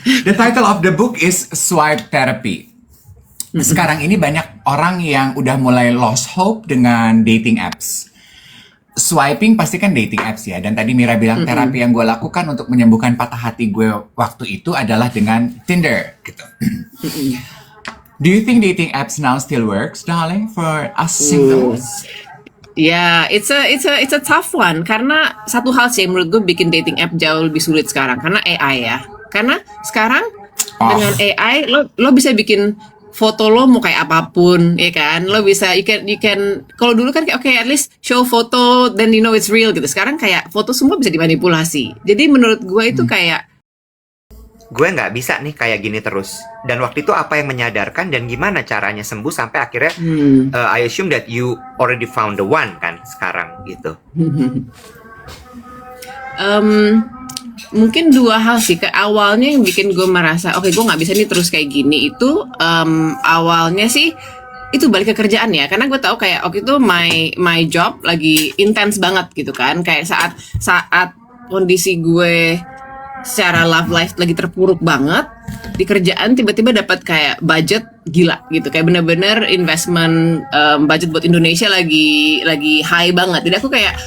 The title of the book is Swipe Therapy. Sekarang ini banyak orang yang udah mulai lost hope dengan dating apps. Swiping pasti kan dating apps ya. Dan tadi Mira bilang terapi yang gue lakukan untuk menyembuhkan patah hati gue waktu itu adalah dengan Tinder gitu. Do you think dating apps now still works, darling, for us singles? Ya, it's a tough one karena satu hal sih menurut gue bikin dating app jauh lebih sulit sekarang karena AI ya. Karena sekarang dengan AI lo bisa bikin foto lo mau kayak apapun, ya kan? Lo bisa you can kalau dulu kan kayak at least show foto then you know it's real gitu. Sekarang kayak foto semua bisa dimanipulasi. Jadi menurut gue itu kayak Gue nggak bisa nih kayak gini terus. Dan waktu itu apa yang menyadarkan dan gimana caranya sembuh sampai akhirnya I assume that you already found the one kan sekarang gitu. Mungkin dua hal sih. Ke awalnya yang bikin gue merasa oke, gue nggak bisa nih terus kayak gini itu awalnya sih itu balik ke kerjaan ya, karena gue tahu kayak waktu itu my job lagi intens banget gitu kan, kayak saat kondisi gue secara love life lagi terpuruk banget di kerjaan, tiba-tiba dapat kayak budget gila gitu, kayak bener-bener investment budget buat Indonesia lagi high banget. Jadi aku kayak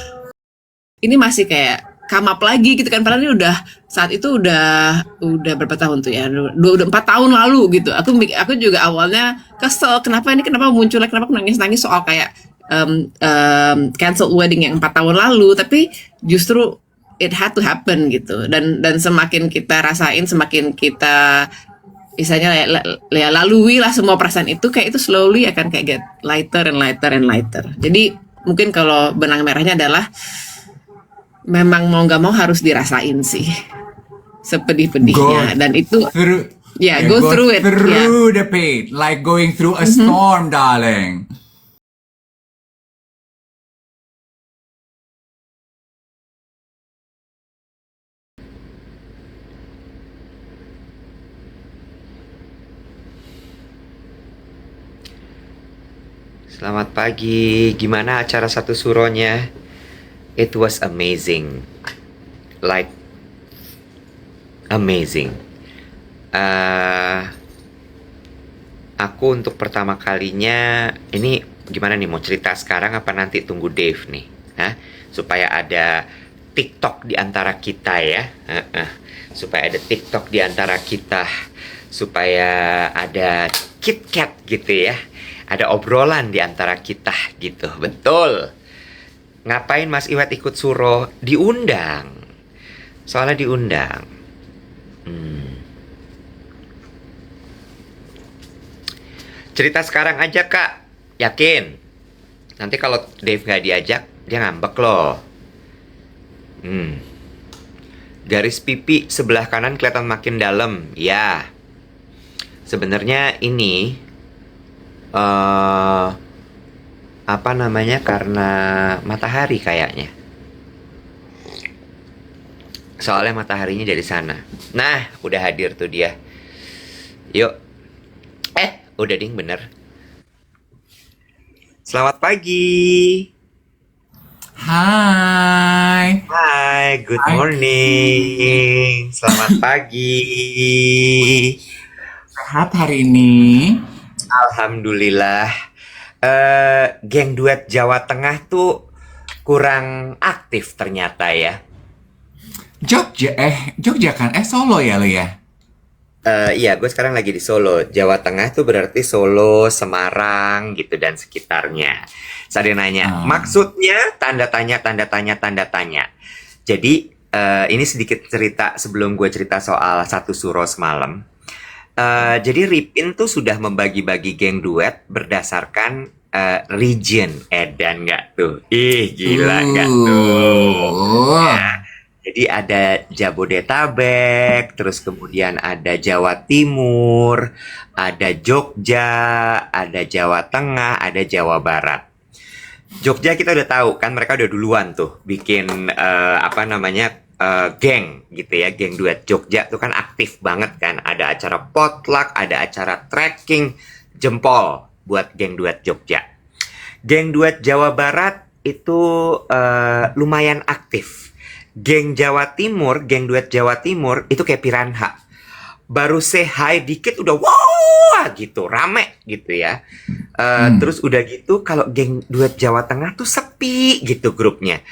ini masih kayak come up lagi gitu kan, padahal ini udah saat itu udah berapa tahun tuh ya, udah 4 tahun lalu gitu. Aku juga awalnya kesel kenapa munculnya, kenapa aku nangis soal kayak cancel wedding yang 4 tahun lalu, tapi justru it had to happen gitu. Dan semakin kita rasain, semakin kita misalnya lalui lah semua perasaan itu, kayak itu slowly akan kayak get lighter and lighter and lighter. Jadi mungkin kalau benang merahnya adalah memang mau nggak mau harus dirasain sih sepedih-pedihnya, dan itu go through it, the pain, like going through a storm, darling. Selamat pagi, gimana acara satu suronya? It was amazing, like amazing. Aku untuk pertama kalinya ini gimana nih, mau cerita sekarang apa nanti tunggu Dave nih, supaya ada TikTok di antara kita ya, supaya ada TikTok di antara kita, supaya ada KitKat gitu ya, ada obrolan di antara kita gitu, betul. Ngapain Mas Iwet ikut suro? Diundang. Soalnya diundang. Cerita sekarang aja, Kak. Yakin? Nanti kalau Dave gak diajak, dia ngambek loh. Garis pipi sebelah kanan kelihatan makin dalam. Ya. Sebenarnya ini apa namanya, karena matahari kayaknya. Soalnya mataharinya dari sana. Nah, udah hadir tuh dia. Yuk. Udah ding, bener. Selamat pagi. Hai, Good morning. Selamat pagi. sehat hari ini? Alhamdulillah. Geng duet Jawa Tengah tuh kurang aktif ternyata ya. Jogja kan? Solo ya lo ya? Iya, gue sekarang lagi di Solo. Jawa Tengah tuh berarti Solo, Semarang gitu dan sekitarnya. Saya nanya, maksudnya tanda tanya. Jadi ini sedikit cerita sebelum gue cerita soal satu suro semalam. Jadi Ripin tuh sudah membagi-bagi geng duet berdasarkan region. Edan nggak tuh? Ih, gila nggak tuh? Ya, jadi ada Jabodetabek, terus kemudian ada Jawa Timur, ada Jogja, ada Jawa Tengah, ada Jawa Barat. Jogja kita udah tahu kan, mereka udah duluan tuh bikin geng gitu ya, geng duet Jogja tuh kan aktif banget kan, ada acara potluck, ada acara trekking, jempol buat geng duet Jogja. Geng duet Jawa Barat itu lumayan aktif. Geng duet Jawa Timur itu kayak piranha. baru say hi dikit udah wah gitu, rame gitu ya. Terus udah gitu kalau geng duet Jawa Tengah tuh sepi gitu grupnya.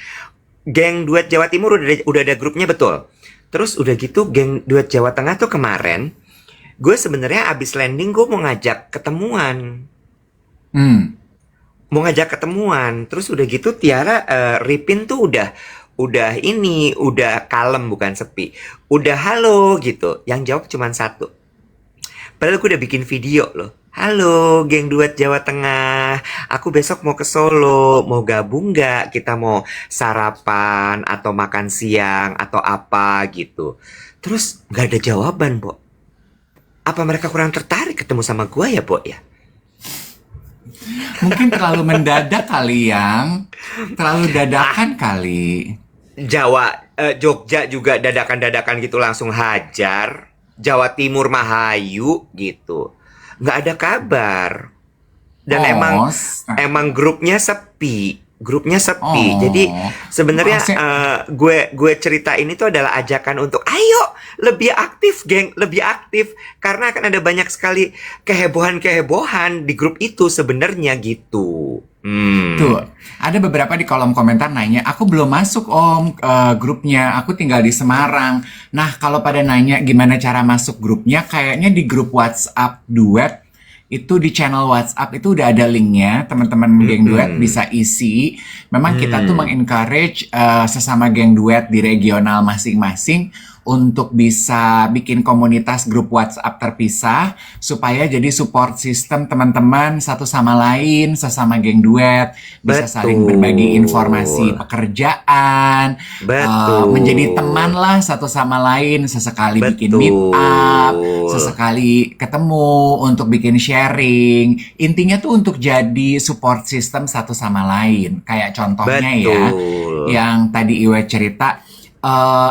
Geng duet Jawa Timur udah ada grupnya betul. Terus udah gitu geng duet Jawa Tengah tuh kemarin gue sebenarnya abis landing gue mau ngajak ketemuan. Mau ngajak ketemuan. Terus udah gitu Tiara Ripin tuh udah kalem bukan sepi. Udah halo gitu. Yang jawab cuma satu. Padahal gue udah bikin video loh. Halo geng duet Jawa Tengah, aku besok mau ke Solo, mau gabung nggak? Kita mau sarapan atau makan siang atau apa gitu. Terus nggak ada jawaban, Bo. Apa mereka kurang tertarik ketemu sama gue ya, Bo ya? Mungkin terlalu mendadak kali yang, terlalu dadakan kali. Jogja juga dadakan-dadakan gitu langsung hajar. Jawa Timur Mahayu gitu. Nggak ada kabar. Dan emang grupnya sepi. Jadi sebenarnya gue cerita ini tuh adalah ajakan untuk ayo lebih aktif geng, lebih aktif karena akan ada banyak sekali kehebohan di grup itu sebenarnya gitu. Tuh, ada beberapa di kolom komentar nanya, aku belum masuk om grupnya, aku tinggal di Semarang. Nah, kalau pada nanya gimana cara masuk grupnya, kayaknya di grup WhatsApp Duet, itu di channel WhatsApp itu udah ada linknya, teman-teman geng duet bisa isi. Memang kita tuh mengencourage sesama geng duet di regional masing-masing untuk bisa bikin komunitas grup WhatsApp terpisah supaya jadi support system teman-teman satu sama lain, sesama geng duet bisa saling berbagi informasi pekerjaan, menjadi teman lah satu sama lain, sesekali bikin meet up, sesekali ketemu untuk bikin sharing. Intinya tuh untuk jadi support system satu sama lain. Kayak contohnya ya, yang tadi Iwe cerita,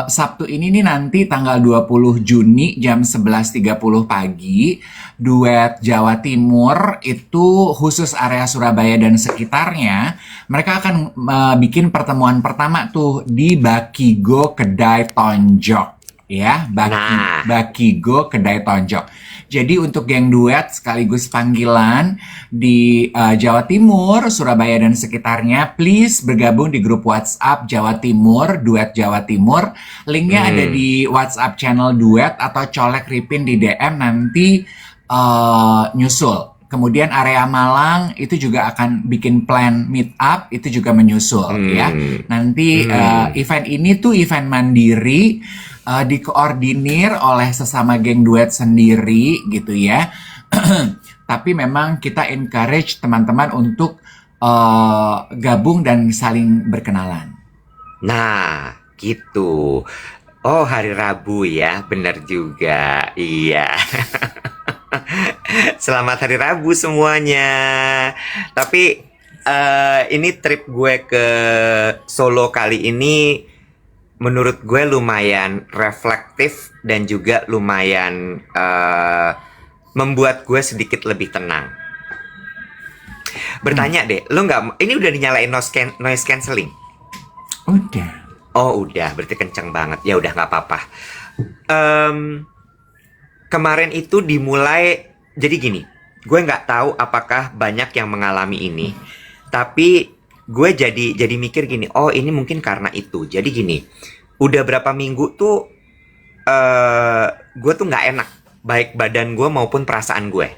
Sabtu ini nih nanti tanggal 20 Juni jam 11.30 pagi, duet Jawa Timur itu khusus area Surabaya dan sekitarnya, mereka akan bikin pertemuan pertama tuh di Bakigo Kedai Tonjok. Ya, Bakigo Kedai Tonjok. Jadi untuk geng duet sekaligus panggilan di Jawa Timur, Surabaya dan sekitarnya, please bergabung di grup WhatsApp Jawa Timur, Duet Jawa Timur. Linknya ada di WhatsApp channel Duet atau colek Ripin di DM nanti nyusul. Kemudian area Malang itu juga akan bikin plan meet up, itu juga menyusul ya. Nanti event ini tuh event mandiri, dikoordinir oleh sesama geng duet sendiri gitu ya. Tapi memang kita encourage teman-teman untuk gabung dan saling berkenalan. Nah, gitu. Oh, hari Rabu ya, benar juga. Iya. Selamat hari Rabu semuanya. Tapi ini trip gue ke Solo kali ini menurut gue lumayan reflektif dan juga lumayan membuat gue sedikit lebih tenang. Bertanya deh, lo nggak? Ini udah dinyalain noise cancelling? Udah. Oh udah, berarti kenceng banget. Ya udah nggak apa-apa. Kemarin itu dimulai, jadi gini, gue nggak tahu apakah banyak yang mengalami ini, tapi gue jadi mikir gini, oh ini mungkin karena itu. Jadi gini, udah berapa minggu tuh gue tuh nggak enak, baik badan gue maupun perasaan gue.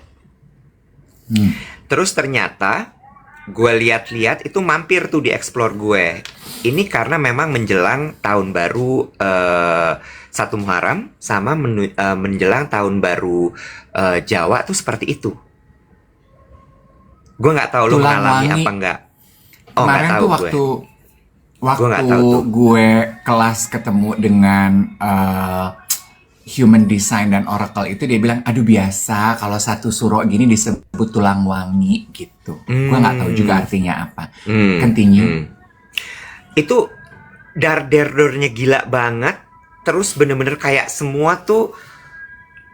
Terus ternyata gue lihat-lihat itu mampir tuh di explore gue. Ini karena memang menjelang tahun baru 1 Muharram sama menjelang tahun baru Jawa tuh seperti itu. Gue nggak tahu lo mengalami apa enggak. Oh, kemarin tahu tuh waktu gue kelas ketemu dengan Human Design dan Oracle itu, dia bilang, aduh biasa kalau satu suro gini disebut tulang wangi gitu. Gue nggak tahu juga artinya apa. Continue. Itu dar-der-dornya gila banget. Terus bener-bener kayak semua tuh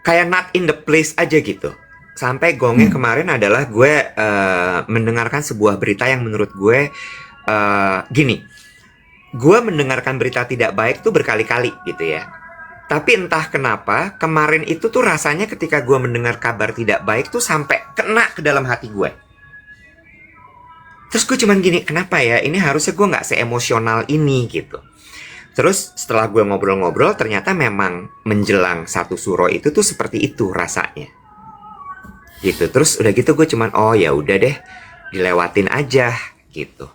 kayak not in the place aja gitu. Sampai gongnya kemarin adalah gue mendengarkan sebuah berita yang menurut gue gini. Gue mendengarkan berita tidak baik tuh berkali-kali gitu ya. Tapi entah kenapa, kemarin itu tuh rasanya ketika gue mendengar kabar tidak baik tuh sampai kena ke dalam hati gue. Terus gue cuman gini, kenapa ya? Ini harusnya gue nggak seemosional ini gitu. Terus setelah gue ngobrol-ngobrol, ternyata memang menjelang satu suro itu tuh seperti itu rasanya. Gitu. Terus udah gitu gue cuman, oh ya udah deh, dilewatin aja gitu.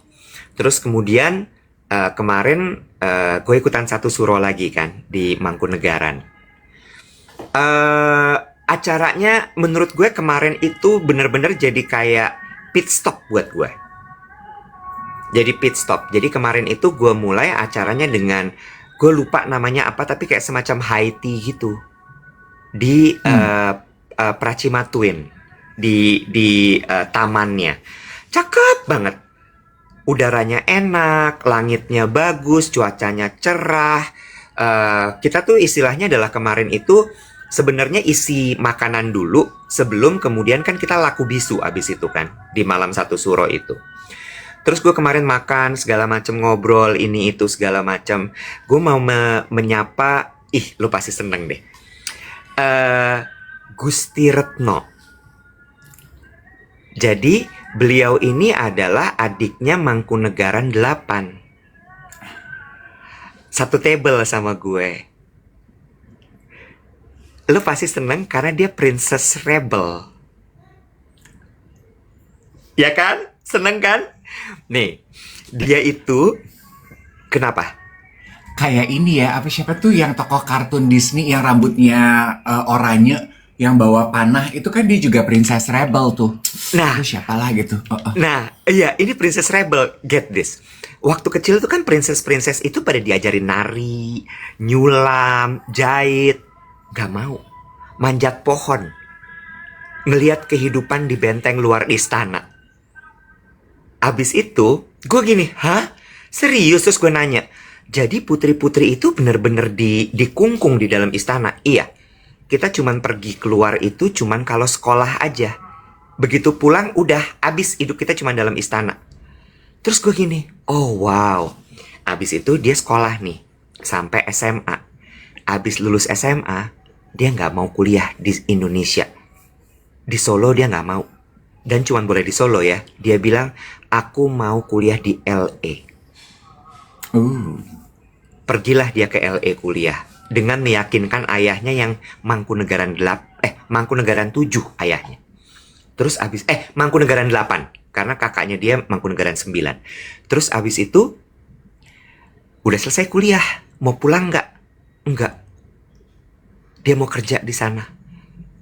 Terus kemudian kemarin gue ikutan satu suro lagi kan di Mangkunegaran. Acaranya menurut gue kemarin itu bener-bener jadi kayak pit stop buat gue. Jadi pit stop. Jadi kemarin itu gue mulai acaranya dengan, gue lupa namanya apa, tapi kayak semacam high tea gitu di Pracima Twin di tamannya. Cakep banget. Udaranya enak, langitnya bagus, cuacanya cerah. Kita tuh istilahnya adalah kemarin itu sebenarnya isi makanan dulu sebelum kemudian kan kita laku bisu abis itu kan di malam satu suro itu. Terus gue kemarin makan segala macem, ngobrol ini itu segala macem. Gue mau menyapa, lu pasti seneng deh. Gusti Retno. Jadi beliau ini adalah adiknya Mangkunegaran 8. Satu table sama gue. Lu pasti seneng karena dia Princess Rebel. Ya kan? Seneng kan? Nih, dia itu kenapa? Kayak ini ya, apa siapa tuh yang tokoh kartun Disney yang rambutnya oranye, yang bawa panah, itu kan dia juga Princess Rebel tuh. Nah, itu siapalah gitu. Nah, iya, ini Princess Rebel. Get this. Waktu kecil tuh kan princess-princess itu pada diajarin nari, nyulam, jahit. Gak mau. Manjat pohon. Ngeliat kehidupan di benteng luar istana. Abis itu, gue gini, hah? Serius? Terus gue nanya, jadi putri-putri itu bener-bener dikungkung di dalam istana? Iya, kita cuman pergi keluar itu cuman kalau sekolah aja. Begitu pulang, udah abis hidup kita cuman dalam istana. Terus gue gini, oh wow. Abis itu dia sekolah nih, sampai SMA. Abis lulus SMA, dia gak mau kuliah di Indonesia. Di Solo dia gak mau. Dan cuman boleh di Solo ya. Dia bilang, aku mau kuliah di LA. Pergilah dia ke LA kuliah. Dengan meyakinkan ayahnya yang Mangkunegaran 7 ayahnya. Terus abis, Mangkunegaran 8. Karena kakaknya dia Mangkunegaran 9. Terus abis itu, udah selesai kuliah. Mau pulang nggak? Enggak. Dia mau kerja di sana.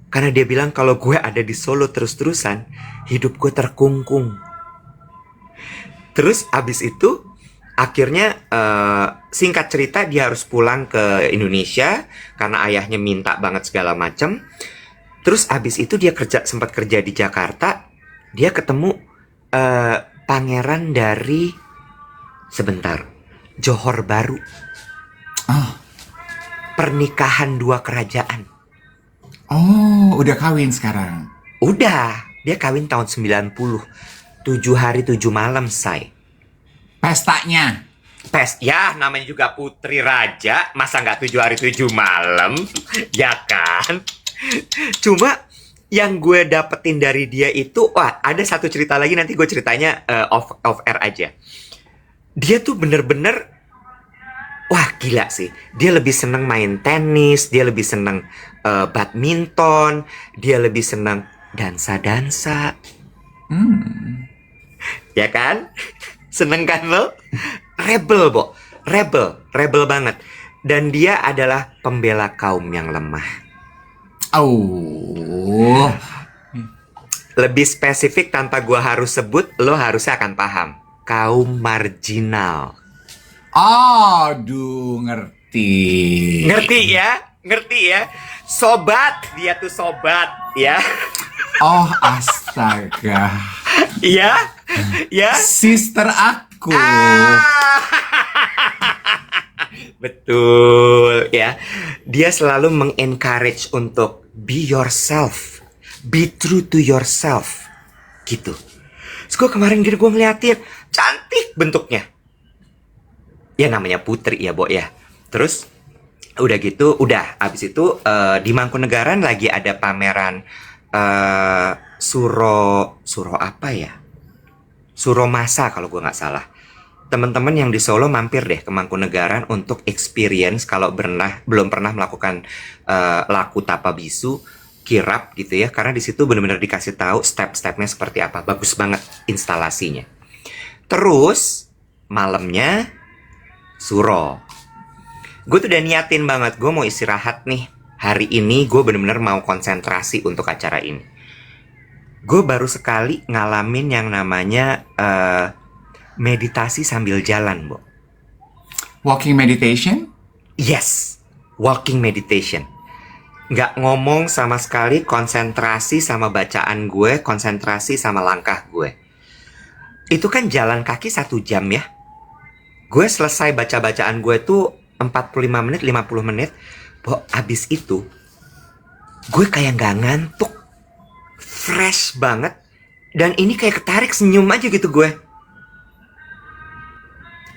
Karena dia bilang kalau gue ada di Solo terus-terusan, hidup gue terkungkung. Terus abis itu, akhirnya singkat cerita dia harus pulang ke Indonesia karena ayahnya minta banget segala macam. Terus abis itu dia sempat kerja di Jakarta. Dia ketemu pangeran dari Johor Baru. Pernikahan 2 kerajaan. Oh, udah kawin sekarang? Udah, dia kawin tahun 90. 7 hari 7 malam, say. Pestanya? Ya, namanya juga putri raja. Masa nggak 7 hari 7 malam? Ya kan? Cuma yang gue dapetin dari dia itu, ada satu cerita lagi, nanti gue ceritanya off air aja. Dia tuh bener-bener, gila sih. Dia lebih seneng main tenis, dia lebih seneng badminton, dia lebih seneng dansa-dansa. Ya kan? Seneng kan lo? Rebel, Bo. Rebel banget. Dan dia adalah pembela kaum yang lemah. Oh. Lebih spesifik tanpa gua harus sebut, lo harusnya akan paham. Kaum marginal. Aduh, ngerti. Ngerti ya? Sobat, dia tuh sobat, ya. Oh, astaga. Iya? Ya? Sister aku. Betul, ya. Dia selalu mengencourage untuk be yourself. Be true to yourself. Gitu. Terus gue kemarin gue ngeliatin, cantik bentuknya. Ya namanya putri ya, Bo ya. Terus Udah gitu, abis itu di Mangkunegaran lagi ada pameran Suro apa ya? Suro Masa kalau gue nggak salah. Teman-teman yang di Solo mampir deh ke Mangkunegaran untuk experience kalau belum pernah melakukan laku tapa bisu, kirap gitu ya. Karena di situ benar-benar dikasih tahu step-stepnya seperti apa. Bagus banget instalasinya. Terus malamnya Suro. Gue tuh udah niatin banget, gue mau istirahat nih. Hari ini gue bener-bener mau konsentrasi untuk acara ini. Gue baru sekali ngalamin yang namanya meditasi sambil jalan, Bo. Walking meditation? Yes, walking meditation. Nggak ngomong sama sekali, konsentrasi sama bacaan gue, konsentrasi sama langkah gue. Itu kan jalan kaki 1 jam ya. Gue selesai baca-bacaan gue tuh 45 menit, 50 menit. Abis itu gue kayak gak ngantuk. Fresh banget. Dan ini kayak ketarik senyum aja gitu gue.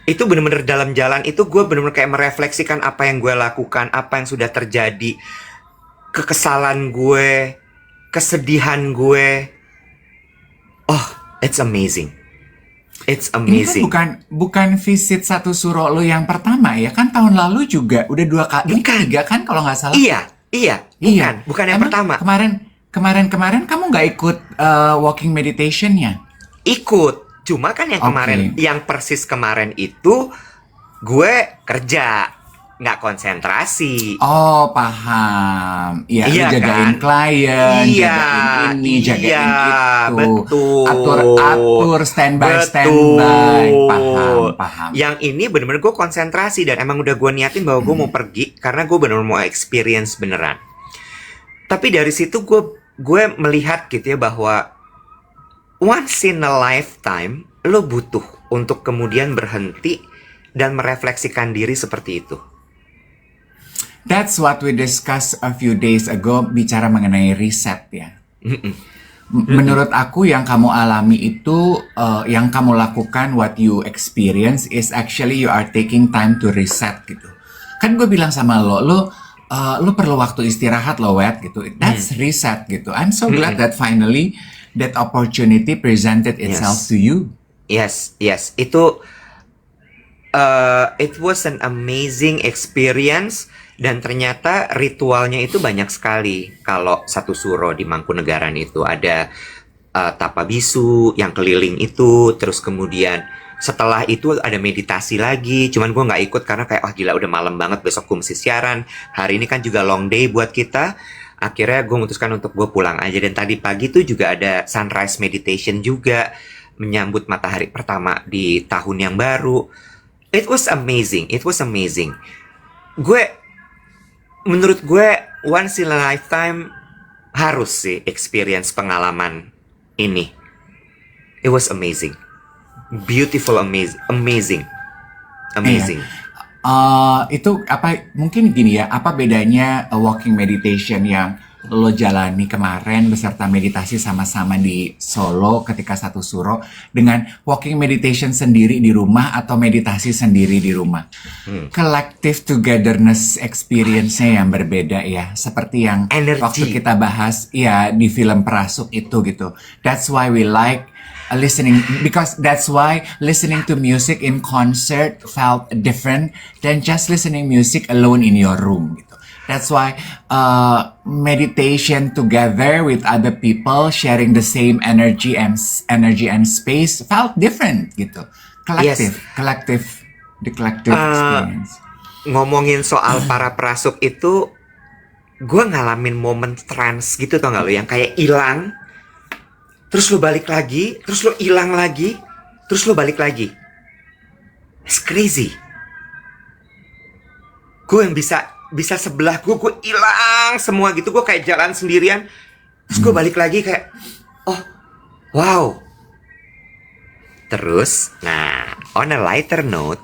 Itu bener-bener dalam jalan itu gue bener-bener kayak merefleksikan apa yang gue lakukan, apa yang sudah terjadi, kekesalan gue, kesedihan gue. Oh, it's amazing. It's amazing. Ini kan bukan visit satu suro lo yang pertama ya, kan tahun lalu juga udah 2 kali, Bukan. 3 kan kalau nggak salah. Iya, bukan yang Emang pertama. Kemarin kamu nggak ikut walking meditation-nya? Ikut, cuma kan yang kemarin, Oke. yang persis kemarin itu gue kerja, nggak konsentrasi. Oh, paham. Iya, lu Iya jagain kan? klien, Iya, jagain ini, jagain iya, itu. betul. Atur standby. Paham. Yang ini bener-bener gue konsentrasi dan emang udah gue niatin bahwa gue mau pergi karena gue bener-bener mau experience beneran. Tapi dari situ gue melihat gitu ya bahwa once in a lifetime lo butuh untuk kemudian berhenti dan merefleksikan diri seperti itu. That's what we discussed a few days ago, bicara mengenai reset ya. Menurut aku yang kamu alami itu, yang kamu lakukan, what you experience is actually you are taking time to reset gitu. Kan gue bilang sama lo perlu waktu istirahat lo, Wet gitu. That's reset gitu. I'm so glad that finally that opportunity presented itself to you. Yes. Itu it was an amazing experience dan ternyata ritualnya itu banyak sekali. Kalau satu suro di Mangkunegaran itu ada tapa bisu yang keliling itu, terus kemudian setelah itu ada meditasi lagi. Cuman gue nggak ikut karena kayak gila udah malam banget, besok gue mesti siaran. Hari ini kan juga long day buat kita. Akhirnya gue memutuskan untuk gue pulang aja. Dan tadi pagi tuh juga ada sunrise meditation juga, menyambut matahari pertama di tahun yang baru. It was amazing. Menurut gue once in a lifetime harus sih experience pengalaman ini. It was amazing. Beautiful, amazing. Itu apa? Mungkin gini ya. Apa bedanya walking meditation yang lo jalani kemarin beserta meditasi sama-sama di Solo ketika satu suro dengan walking meditation sendiri di rumah atau meditasi sendiri di rumah? Collective togetherness experience-nya yang berbeda ya. Seperti yang Energy. waktu kita bahas ya di film Perasuk itu gitu. That's why we like listening, because that's why listening to music in concert felt different than just listening music alone in your room gitu. That's why meditation together with other people sharing the same energy and space felt different gitu. The collective experience. Ngomongin soal para perasuk itu, gue ngalamin momen trance gitu, tau gak lo, yang kayak hilang, terus lo balik lagi, terus lo hilang lagi, terus lo balik lagi. It's crazy. Gue yang bisa sebelah gue hilang semua gitu. Gue kayak jalan sendirian, terus gue balik lagi kayak, oh, wow. Terus, nah, on a lighter note,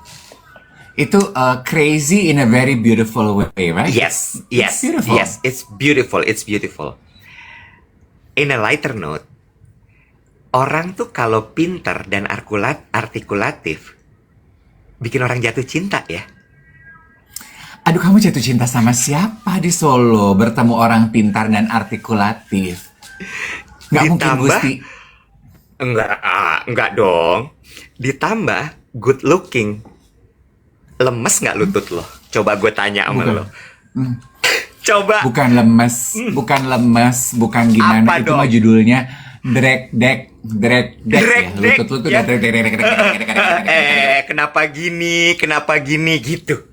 Itu crazy in a very beautiful way, right? yes, It's beautiful. yes, it's beautiful. In a lighter note, orang tuh kalau pinter dan artikulatif, bikin orang jatuh cinta ya. Aduh, kamu jatuh cinta sama siapa di Solo? Bertemu orang pintar dan artikulatif. Nggak mungkin Ditambah, Gusti. enggak dong. Ditambah good looking. Lemes nggak lutut lo? Coba gue tanya sama Bukan. lo. Coba. Bukan lemes, bukan gimana. Apa Itu dong? mah judulnya drag deck ya. Drag deck, Lutut lu tuh ya. udah drag dek. Kenapa gini gitu?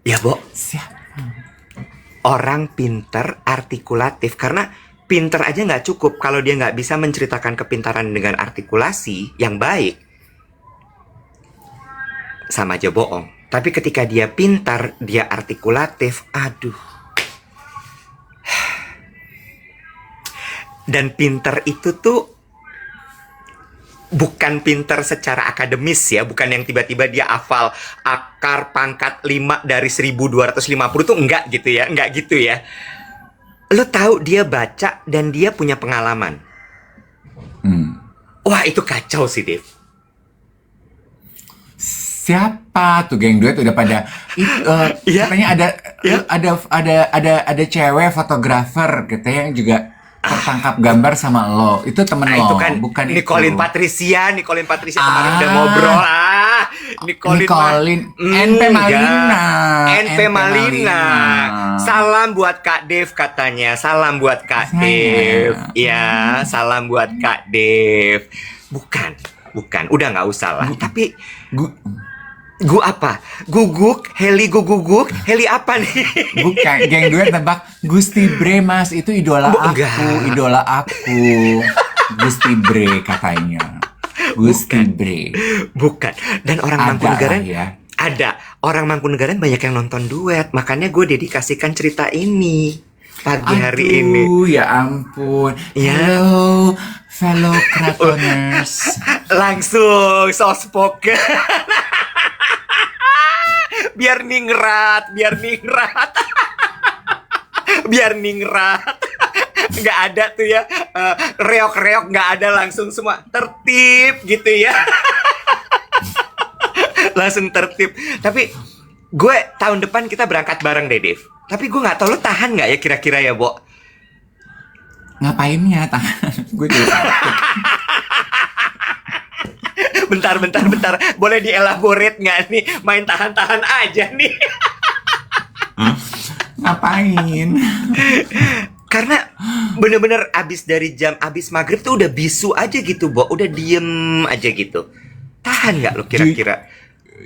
Ya, Bo, Siapa? orang pinter, artikulatif. Karena pinter aja nggak cukup. Kalau dia nggak bisa menceritakan kepintaran dengan artikulasi yang baik, sama aja bohong. Tapi ketika dia pintar, dia artikulatif, aduh. Dan pinter itu tuh bukan pinter secara akademis ya, bukan yang tiba-tiba dia hafal akar pangkat 5 dari 1250 tuh enggak gitu ya. Lo tahu dia baca dan dia punya pengalaman. Wah, itu kacau sih, Dev. Siapa tuh geng duet udah pada Iya. katanya Iya. ada cewek fotografer gitu yang juga tertangkap gambar sama lo. Itu temen Nah, lo, itu kan bukan Nicolin itu. Patricia kemarin udah Ah. ngobrol. Nicolin, NP Malina. NP Malina. Salam buat Kak Dev katanya. Salam buat Kak Saya. Dev. Ya, salam buat Kak Dev. Bukan. Udah nggak usah lah. Tapi Gu- apa? Guguk, Heli guguguk, Heli apa nih? Bukan, geng duet tebak Gusti Bre mas, itu idola aku. Gusti Bre katanya. Gusti Bukan. Bre. Bukan. Dan orang Ada Mangkunegaran lah ya. ada. Orang Mangkunegaran banyak yang nonton duet. Makanya gue dedikasikan cerita ini pagi hari ini. Aduh, ya ampun. Ya. Hello, fellow Kratoners. Langsung soft spoken. biar ningrat. Biar ningrat. Nggak ada tuh ya reok-reok, nggak ada, langsung semua tertib gitu ya. Langsung tertib. Tapi gue tahun depan kita berangkat bareng deh, Dev. Tapi gue nggak tahu lo tahan nggak ya kira-kira ya, Bo? Ngapainnya tahan? Gue juga takut. Bentar. Boleh dielaborate nggak nih? Main tahan-tahan aja nih. Ngapain? Karena bener-bener abis maghrib tuh udah bisu aja gitu, Bo. Udah diem aja gitu. Tahan nggak lo kira-kira?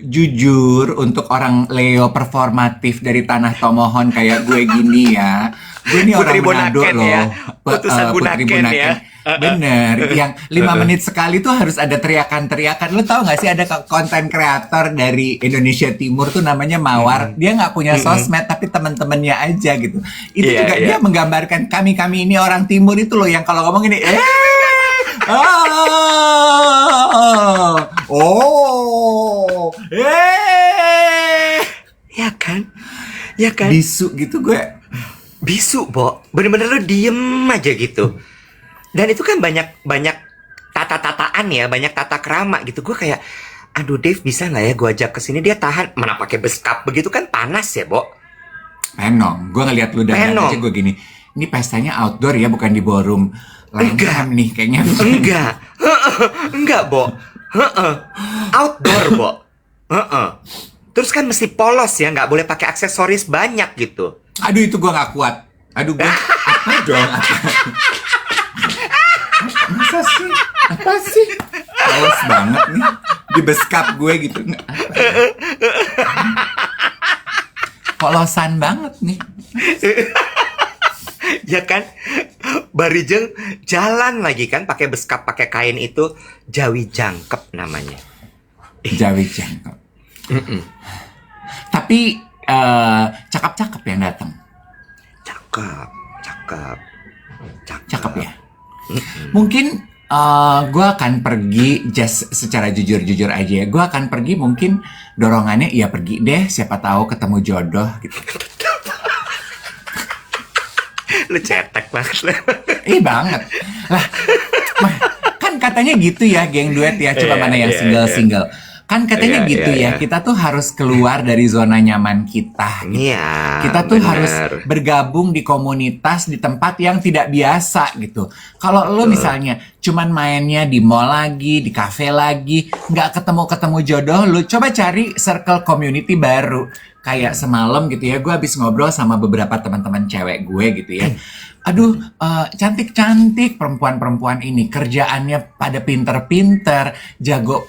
Jujur, untuk orang Leo performatif dari tanah Tomohon kayak gue gini ya. Gue ini Putri orang Manado Bunaken loh. ya. Putusan Putri Bunaken ya. Bener. Yang 5 menit sekali tuh harus ada teriakan-teriakan. Lo tau gak sih ada konten kreator dari Indonesia Timur tuh namanya Mawar. Dia nggak punya sosmed tapi temen-temennya aja gitu. Itu Iya, juga iya. dia menggambarkan kami ini orang Timur itu loh yang kalau ngomong ini Ya kan? bisu gitu gue. Bisu, Bo. Bener-bener lo diem aja gitu. Dan itu kan banyak tata-tataan ya, banyak tata krama gitu. Gue kayak, aduh Dave, bisa nggak ya gue ajak ke sini, dia tahan. Mana pakai beskap begitu kan panas ya, Bo. Penong, gue ngeliat lu dan Penong. aja gue gini. Ini pestanya outdoor ya, bukan di ballroom. Enggak. Lengkap nih kayaknya. Enggak, Bo. Outdoor, Bo. Terus kan mesti polos ya, nggak boleh pakai aksesoris banyak gitu. Aduh itu gue gak kuat. Aduh gue apa dong? Masa sih? Apa sih? Polos banget nih. Di beskap gue gitu. Polosan banget nih. Ya kan? Barijeng jalan lagi kan pakai beskap, pakai kain itu, Jawi Jangkep namanya. Jawi jangkep. Tapi cakep-cakep yang datang. Cakep ya. Mungkin gue akan pergi just secara jujur-jujur aja ya. Gue akan pergi mungkin dorongannya ya pergi deh. Siapa tahu ketemu jodoh gitu. Lu cetek banget lah. Banget. Lah, kan katanya gitu ya geng duet ya. Coba Iya, mana yang iya, single-single. Kan katanya Iya, gitu iya, ya, iya. kita tuh harus keluar dari zona nyaman kita gitu. Iya, Kita tuh harus bener. bergabung di komunitas di tempat yang tidak biasa gitu. Kalau lo Betul. misalnya cuman mainnya di mall lagi, di cafe lagi, nggak ketemu-ketemu jodoh, lo coba cari circle community baru. Kayak semalam gitu ya, gue habis ngobrol sama beberapa teman-teman cewek gue gitu ya. Aduh, cantik-cantik perempuan-perempuan ini, kerjaannya pada pinter-pinter, jago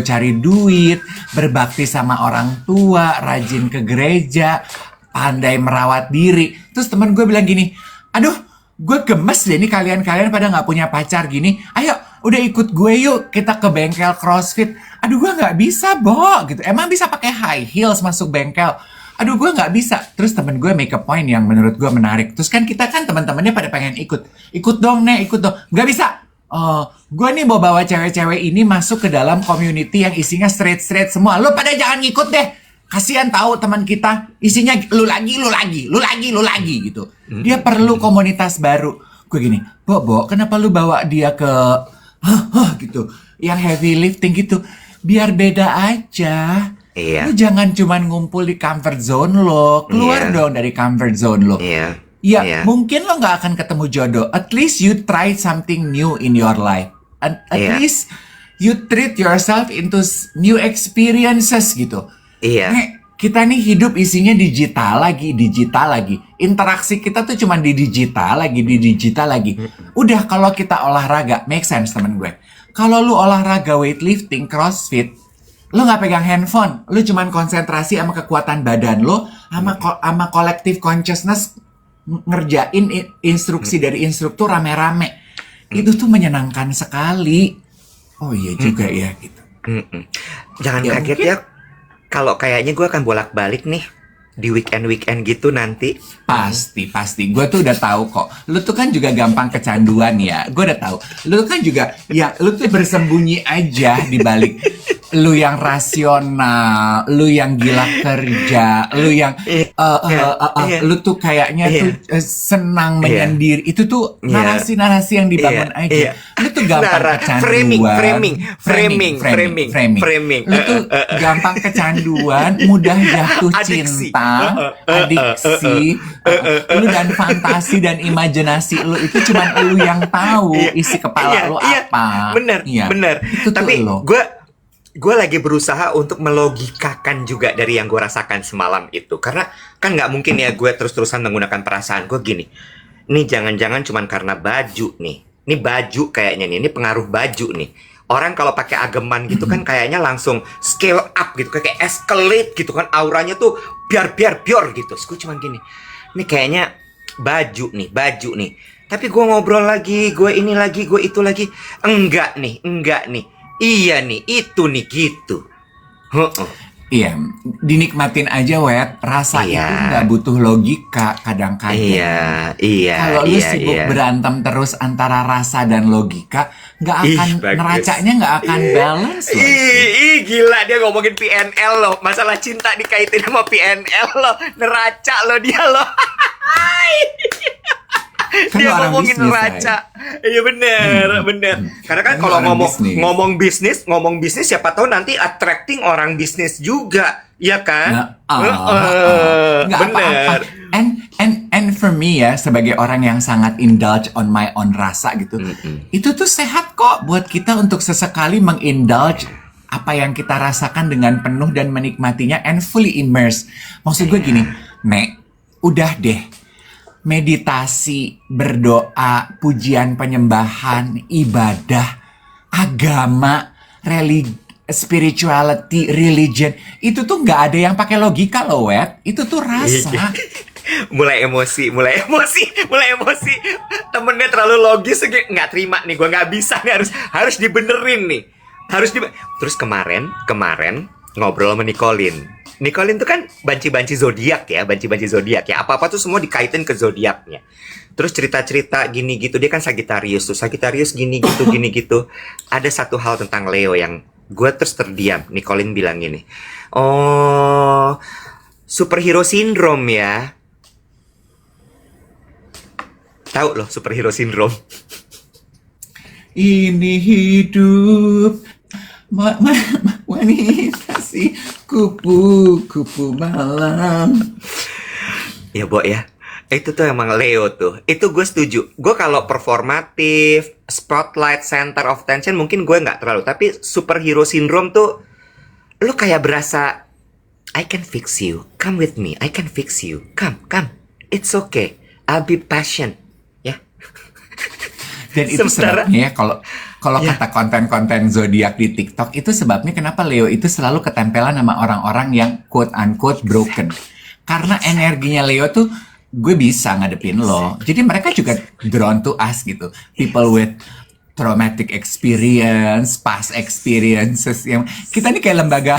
cari duit, berbakti sama orang tua, rajin ke gereja, pandai merawat diri. Terus teman gue bilang gini, aduh, gue gemes deh nih kalian-kalian pada nggak punya pacar gini. Ayo, udah ikut gue yuk, kita ke bengkel CrossFit. Aduh, gue nggak bisa, Bo, gitu. Emang bisa pakai high heels masuk bengkel? Aduh, gue nggak bisa. Terus temen gue make a point yang menurut gue menarik. Terus kan kita kan teman-temannya pada pengen ikut. Ikut dong, Nek, ikut dong. Nggak bisa. Oh, gue nih mau bawa cewek-cewek ini masuk ke dalam community yang isinya straight-straight semua. Lo pada jangan ngikut deh. Kasihan tahu teman kita isinya lu lagi, lu lagi, lu lagi, lu lagi gitu. Dia perlu komunitas baru. Gue gini, Bo, kenapa lu bawa dia ke gitu, yang heavy lifting gitu? Biar beda aja. Iya, Lu jangan cuman ngumpul di comfort zone lo. Keluar iya, dong dari comfort zone lo. iya, Ya, iya, mungkin lo nggak akan ketemu jodoh. At least you try something new in your life. At iya, least you treat yourself into new experiences gitu. iya, Nek, kita nih hidup isinya digital lagi, digital lagi. Interaksi kita tuh cuma di digital lagi, di digital lagi. Udah kalau kita olahraga, make sense temen gue. Kalau lu olahraga weightlifting, crossfit, lu nggak pegang handphone, lu cuman konsentrasi sama kekuatan badan lu, sama collective consciousness ngerjain instruksi dari instruktur rame-rame. Itu tuh menyenangkan sekali. Oh iya juga ya gitu. Mm-mm. Jangan Ya kaget mungkin ya, kalau kayaknya gue akan bolak-balik nih di weekend-weekend gitu nanti. pasti. Gue tuh udah tahu kok. Lu tuh kan juga gampang kecanduan ya. Gue udah tahu. Lu kan juga ya lu tuh bersembunyi aja di balik lu yang rasional, lu yang gila kerja, lu yang Iya, iya, lu tuh kayaknya iya, tuh senang iya, menyendiri. Itu tuh iya, narasi-narasi yang dibangun iya, aja. iya. Lu tuh gampang Framing, kecanduan. Framing. Lu tuh gampang kecanduan, mudah jatuh Adiksi. cinta, adiksi, lu dan fantasi dan imajinasi lu itu cuman lu yang tahu Iya, isi kepala iya, lu iya, apa. bener, Iya, bener. itu tuh Tapi lo. gue lagi berusaha untuk melogikakan juga dari yang gue rasakan semalam itu, karena kan nggak mungkin ya gue terus-terusan menggunakan perasaan gue gini. Ini jangan-jangan cuman karena baju nih. Ini baju kayaknya nih, ini pengaruh baju nih. Orang kalau pakai ageman gitu kan kayaknya langsung scale up gitu, kayak escalate gitu kan, auranya tuh biar gitu. Terus gue cuman gini, ini kayaknya baju nih. Tapi gue ngobrol lagi, gue ini lagi, gue itu lagi. Enggak nih. Iya nih, itu nih gitu. Heeh. Iya, dinikmatin aja wet. Rasa itu Iya, nggak butuh logika kadang-kadang. iya, Kalau lu iya, sibuk iya. berantem terus antara rasa dan logika, nggak akan Bagus. neracanya nggak akan balance loh itu. Gila dia ngomongin PNL loh. Masalah cinta dikaitin sama PNL loh. Neraca loh dia loh. Kan lu Dia orang ngomongin bisnis, neraca. Iya bener. Karena kan Kan lu kalau orang ngomong bisnis. ngomong bisnis siapa tahu nanti attracting orang bisnis juga, iya kan? Nggak apa-apa. Bener. And for me ya, sebagai orang yang sangat indulge on my own rasa gitu, itu tuh sehat kok buat kita untuk sesekali mengindulge apa yang kita rasakan dengan penuh dan menikmatinya and fully immerse. Maksud gue gini, Nek, udah deh. Meditasi, berdoa, pujian penyembahan, ibadah, agama, spirituality, religion, itu tuh nggak ada yang pakai logika loh, Wet. Itu tuh rasa. mulai emosi. Temennya terlalu logis, nggak terima nih, gue nggak bisa nih, harus dibenerin nih, Terus kemarin ngobrol sama Nicolin tuh kan banci-banci zodiak ya, apa-apa tuh semua dikaitin ke zodiaknya. Terus cerita-cerita gini gitu, dia kan Sagittarius gini gitu. Ada satu hal tentang Leo yang gue terus terdiam. Nicolin bilang gini, oh, superhero syndrome ya. Tahu loh superhero syndrome? Ini hidup. Memonisasi kupu-kupu malam. Ya, Bo ya. Itu tuh emang Leo tuh. Itu gue setuju. Gue kalau performatif, spotlight, center of attention mungkin gue nggak terlalu. Tapi superhero syndrome tuh, lu kayak berasa, I can fix you. Come with me. I can fix you. Come. It's okay. I'll be patient. Ya. Dan itu Sementara- sebabnya kalau Ya. kata konten-konten zodiak di TikTok, itu sebabnya kenapa Leo itu selalu ketempelan sama orang-orang yang quote unquote broken. Karena energinya Leo tuh, gue bisa ngadepin lo. Jadi mereka juga drawn to us gitu. People with traumatic experience, past experiences yang kita nih kayak lembaga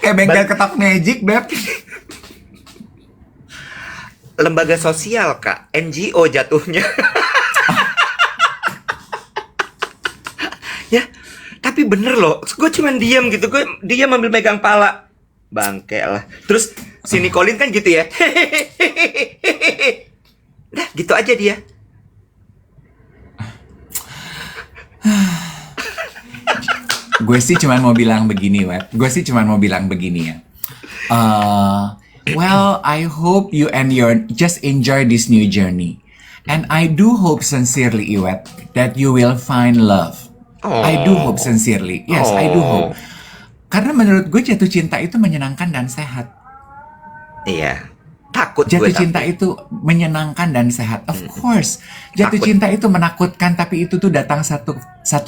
kayak bengkel ketok magic, Beb. Lembaga sosial, Kak. NGO jatuhnya. Ya, tapi bener loh. Gue cuman diam gitu. Gue diam ambil megang pala. Bangke lah. Terus si Nicolin kan gitu ya. Nah, gitu aja dia. Gue sih cuman mau bilang begini, Web. Gue sih cuman mau bilang begini ya. Well, I hope you and your just enjoy this new journey. And I do hope sincerely, Iwet, that you will find love. I do hope sincerely. Yes, I do hope. Karena menurut gue jatuh cinta itu menyenangkan dan sehat. Iya. Takut Jatuh gue cinta itu menyenangkan dan sehat. Of course. Jatuh Takut. cinta itu menakutkan, tapi itu tuh datang satu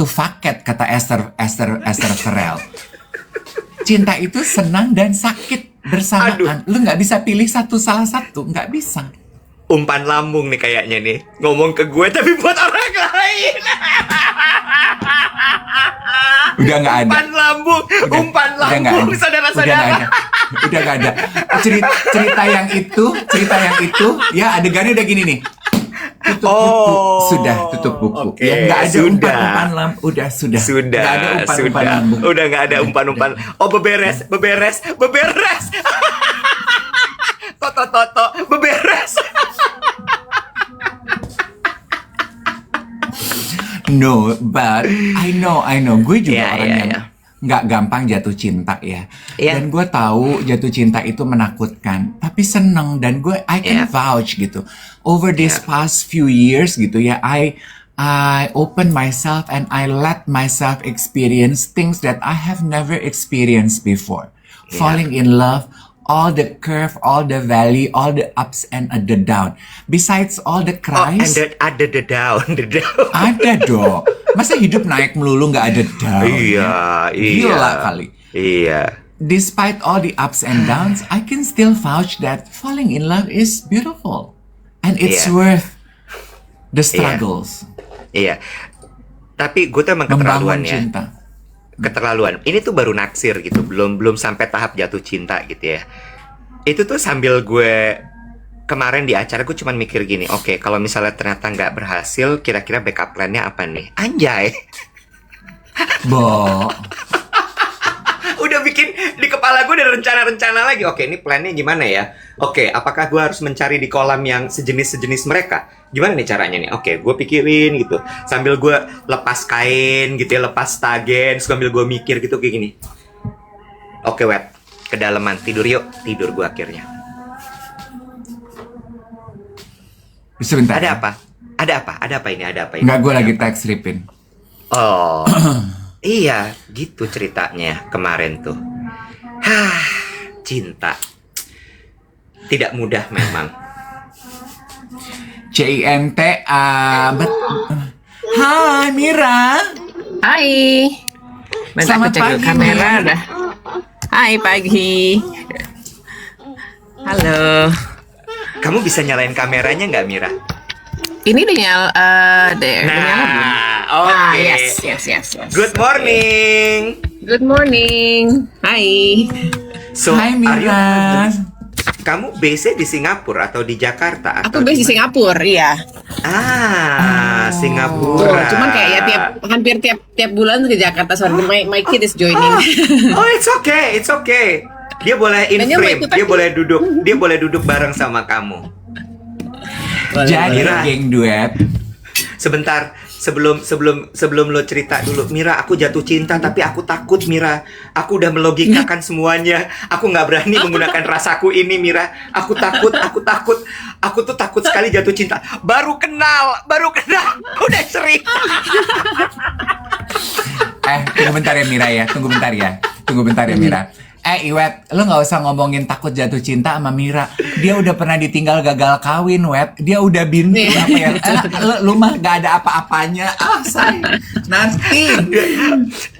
paket, kata Esther Perel. Cinta itu senang dan sakit bersamaan. Lu nggak bisa pilih salah satu, nggak bisa. umpan lambung nih kayaknya nih. Ngomong ke gue tapi buat orang lain. Udah nggak ada. Umpan lambung, umpan Udah nggak lambung, ada. saudara-saudara. Udah nggak ada. Cerita yang itu, ya adegannya udah gini nih. Tutup buku, sudah tutup buku. Oke, Ya nggak ada sudah. umpan lambung, sudah. Sudah, Nggak ada umpan sudah. lambung. Udah nggak ada umpan-umpan. Oh, beberes. Toto, beberes. No, but I know. Gue juga Iya, orang iya, yang iya. nggak gampang jatuh cinta ya. Iya. Dan gue tahu jatuh cinta itu menakutkan, tapi seneng dan I can Iya. vouch gitu. Over these Iya. past few years gitu ya, I open myself and I let myself experience things that I have never experienced before. Iya. Falling in love, all the curve, all the valley, all the ups and the down. Besides all the Oh, and cries. ada the down. Ada dong. Masa hidup naik melulu nggak ada down? Iya. Gila kali. Iya. Despite all the ups and downs, I can still vouch that falling in love is beautiful. And it's Iya. worth the struggles. Iya. Tapi gue tuh emang Membangun keterlaluan ya. cinta. Keterlaluan. Ini tuh baru naksir gitu, belum sampai tahap jatuh cinta gitu ya. Itu tuh sambil gue kemarin di acara gue cuman mikir gini, oke, kalau misalnya ternyata nggak berhasil, kira-kira backup plan-nya apa nih? Anjay. Bo, Udah bikin di kepala gue ada rencana-rencana lagi. Oke, ini plannya gimana ya? Oke, apakah gue harus mencari di kolam yang sejenis mereka? Gimana nih caranya nih? Oke, gue pikirin gitu. Sambil gue lepas kain gitu ya, lepas stagen, sambil gue mikir gitu kayak gini. Oke, Wet, kedalaman, tidur yuk. Tidur gue akhirnya. sebentar. Ada apa? Ada apa ini? Nggak, gue lagi text Ripin. Oh, iya, gitu ceritanya kemarin tuh. Hah, cinta. Tidak mudah memang. CINTA. Hai Mira. Hai. Bentar, Selamat aku cek dulu pagi, kamera Mir. dah. Hai pagi. Halo. Kamu bisa nyalain kameranya nggak, Mira? Ini udah udah nyala belum? Oke. Ah, yes. Good morning. Good morning. Hai. So, Hai Mira. kamu base di Singapura atau di Jakarta? Aku atau base di mana? Singapura, iya. Ah, Tuh, Singapura. cuman kayak ya hampir tiap bulan ke Jakarta. Sorry, my kid is joining. Oh, it's okay. Dia boleh in Dan dia mau frame, ikutan. dia boleh duduk bareng sama kamu. Jadi Mira. geng duet. Sebentar, sebelum lo cerita dulu, Mira, aku jatuh cinta tapi aku takut, Mira. Aku udah melogikakan semuanya. Aku nggak berani menggunakan rasaku ini, Mira. Aku takut. Aku tuh takut sekali jatuh cinta. Baru kenal, udah sering. Tunggu bentar ya Mira ya. Tunggu bentar ya Mira. Iwet, lo nggak usah ngomongin takut jatuh cinta sama Mira. Dia udah pernah ditinggal gagal kawin, Wet. Dia udah bintu apa ya? Lu mah gak ada apa-apanya. Say. Nanti.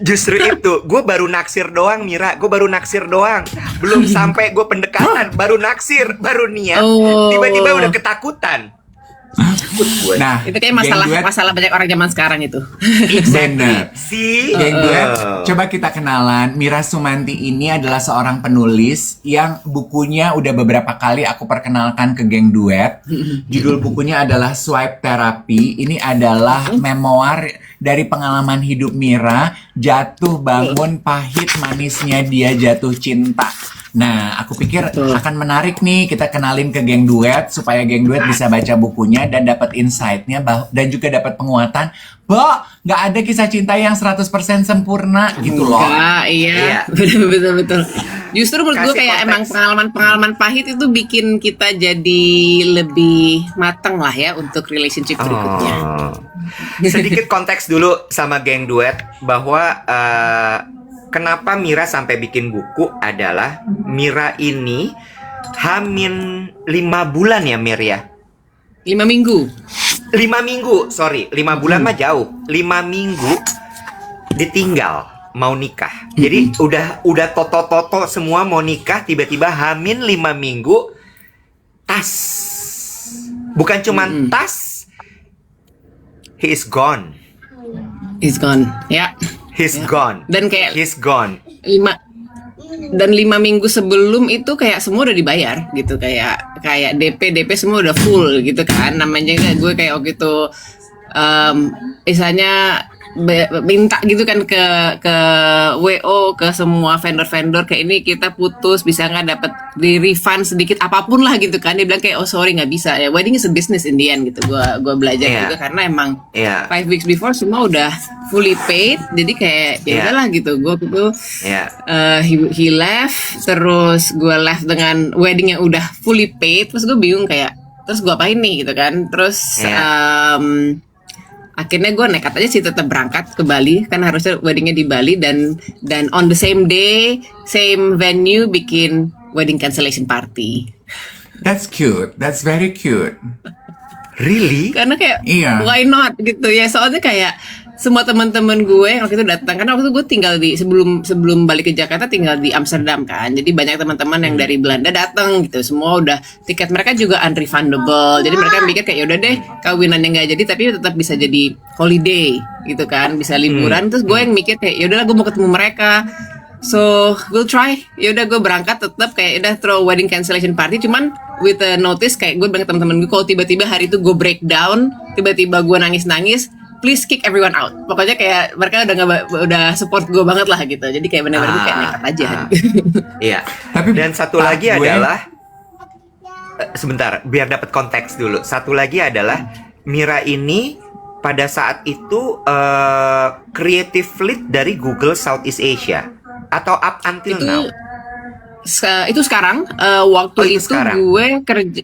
Justru itu, gue baru naksir doang, Mira. Gue baru naksir doang. Belum sampai gue pendekatan, baru naksir, baru niat. Tiba-tiba udah ketakutan. Nah, itu kayak masalah banyak orang zaman sekarang itu. Bener. Geng duet. Coba kita kenalan. Mira Sumanti ini adalah seorang penulis yang bukunya udah beberapa kali aku perkenalkan ke geng duet. Judul bukunya adalah Swipe Therapy. Ini adalah memoir dari pengalaman hidup Mira, jatuh bangun pahit manisnya dia jatuh cinta. Nah, aku pikir akan menarik nih kita kenalin ke geng duet supaya geng duet bisa baca bukunya dan dapat insight-nya dan juga dapat penguatan. Nggak ada kisah cinta yang 100% sempurna gitu loh. Iya. Betul. Justru menurut gue kayak emang pengalaman pahit itu bikin kita jadi lebih mateng lah ya untuk relationship berikutnya. Sedikit konteks dulu sama geng duet bahwa kenapa Mira sampai bikin buku adalah Mira ini hamil 5 bulan ya, Mir ya? 5 minggu. 5 minggu, sorry. 5 bulan mah jauh. 5 minggu ditinggal mau nikah. Jadi udah toto-toto semua mau nikah, tiba-tiba hamil 5 minggu, tas. Bukan cuman tas, he is gone. He's gone. Ya. He's gone. Dan kayak he's gone. 5 minggu sebelum itu kayak semua udah dibayar gitu, kayak DP semua udah full gitu kan. Namanya gue kayak waktu itu misalnya minta gitu kan ke WO, ke semua vendor kayak ini kita putus, bisa nggak dapat di refund sedikit apapun lah gitu kan. Dia bilang kayak sorry nggak bisa ya, wedding is a business in the end gitu. Gue belajar juga karena emang 5 weeks before semua udah fully paid, jadi kayak ya udahlah gitu. Gue gitu he left, terus gue left dengan wedding yang udah fully paid, terus gue bingung kayak terus gue apain nih gitu kan. Terus akhirnya gue nekat aja sih tetap berangkat ke Bali, kan harusnya weddingnya di Bali, dan on the same day, same venue bikin wedding cancellation party. That's cute, that's very cute. Really? Karena kayak why not gitu ya, soalnya kayak semua teman-teman gue yang waktu itu datang, karena waktu itu gue tinggal di sebelum balik ke Jakarta tinggal di Amsterdam kan, jadi banyak teman-teman yang dari Belanda datang gitu, semua udah tiket mereka juga unrefundable, jadi mereka mikir kayak yaudah deh kawinannya nggak jadi tapi tetap bisa jadi holiday gitu kan, bisa liburan. Terus gue yang mikir kayak yaudahlah gue mau ketemu mereka, so we'll try. Yaudah gue berangkat tetap kayak udah throw wedding cancellation party, cuman with a notice kayak gue bilang ke teman-teman gue kalau tiba-tiba hari itu gue breakdown, tiba-tiba gue nangis, please kick everyone out. Pokoknya kayak mereka udah support gue banget lah gitu. Jadi kayak benar-benar kayak nekat aja. Iya. Dan satu lagi adalah sebentar, biar dapat konteks dulu. Satu lagi adalah Mira ini pada saat itu creative lead dari Google Southeast Asia atau up until now. Itu sekarang waktu itu sekarang. Gue kerja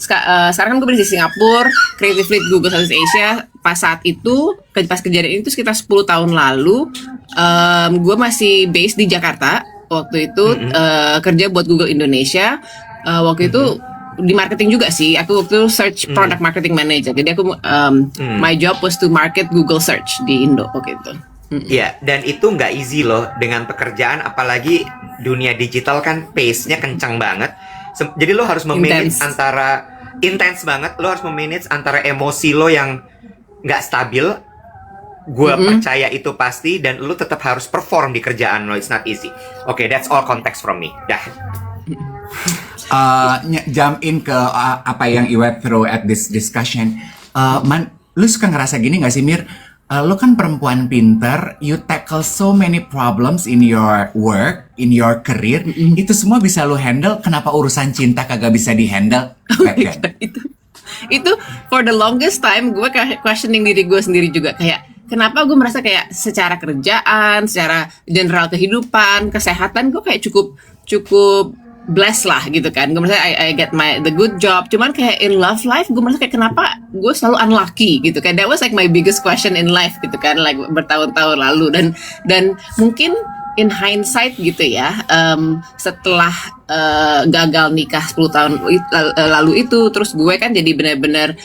sekarang kan gue di Singapura, creative lead Google Southeast Asia. Pas saat itu, pas kejadian itu sekitar 10 tahun lalu, gue masih base di Jakarta waktu itu, kerja buat Google Indonesia. Waktu itu di marketing juga sih, aku waktu itu search product marketing manager. Jadi aku my job was to market Google search di Indo waktu itu. Iya, dan itu nggak easy loh dengan pekerjaan, apalagi dunia digital kan pace-nya kencang banget. Jadi lo harus memanage intens banget. Lo harus memanage antara emosi lo yang nggak stabil. Gue percaya itu pasti, dan lo tetap harus perform di kerjaan lo. It's not easy. Okay, that's all context from me. Dah. Jump in ke apa yang Iwet throw at this discussion. Lu suka ngerasa gini nggak sih, Mir? Lo kan perempuan pinter, you tackle so many problems in your work, in your career, itu semua bisa lo handle. Kenapa urusan cinta kagak bisa di-handle? Itu for the longest time gue questioning diri gue sendiri juga, kayak kenapa gue merasa kayak secara kerjaan, secara general kehidupan, kesehatan gue kayak cukup blessed lah gitu kan. Gue merasa I get the good job. Cuman kayak in love life gue merasa kayak kenapa gue selalu unlucky gitu kan. That was like my biggest question in life gitu kan, like bertahun-tahun lalu. Dan mungkin in hindsight gitu ya, setelah gagal nikah 10 tahun lalu itu, terus gue kan jadi benar-benar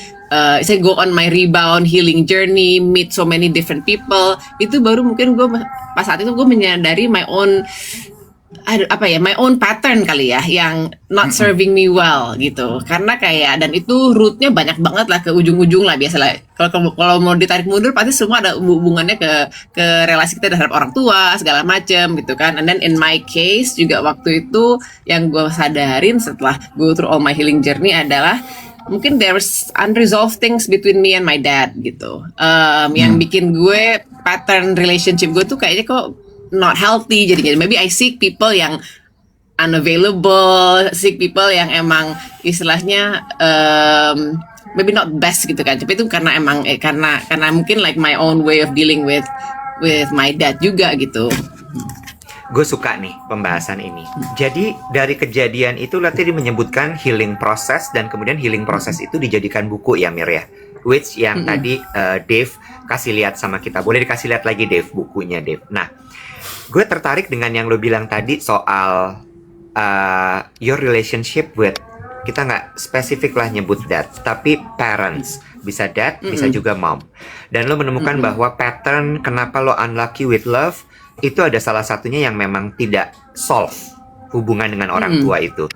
saya go on my rebound healing journey, meet so many different people. Itu baru mungkin gue pas saat itu gue menyadari my own my own pattern kali ya, yang not serving me well gitu. Karena kayak, dan itu rootnya banyak banget lah, ke ujung-ujung lah biasalah. Kalau mau ditarik mundur pasti semua ada hubungannya ke relasi kita terhadap orang tua segala macem gitu kan. And then in my case juga waktu itu yang gue sadarin setelah go through all my healing journey adalah mungkin there's unresolved things between me and my dad gitu. Yang bikin gue pattern relationship gue tuh kayaknya kok not healthy jadinya. Maybe I seek people yang unavailable, seek people yang emang istilahnya maybe not best gitu kan. Tapi itu karena emang karena mungkin like my own way of dealing with my dad juga gitu. Gue suka nih pembahasan ini. Jadi dari kejadian itu tadi menyebutkan healing process, dan kemudian healing process itu dijadikan buku ya Mir ya. Which yang tadi Dave kasih lihat sama kita. Boleh dikasih lihat lagi Dave bukunya Dave. Nah, gue tertarik dengan yang lo bilang tadi soal your relationship with, kita nggak spesifik lah nyebut dad, tapi parents. Bisa dad, bisa juga mom. Dan lo menemukan bahwa pattern kenapa lo unlucky with love, itu ada salah satunya yang memang tidak solve hubungan dengan orang tua itu.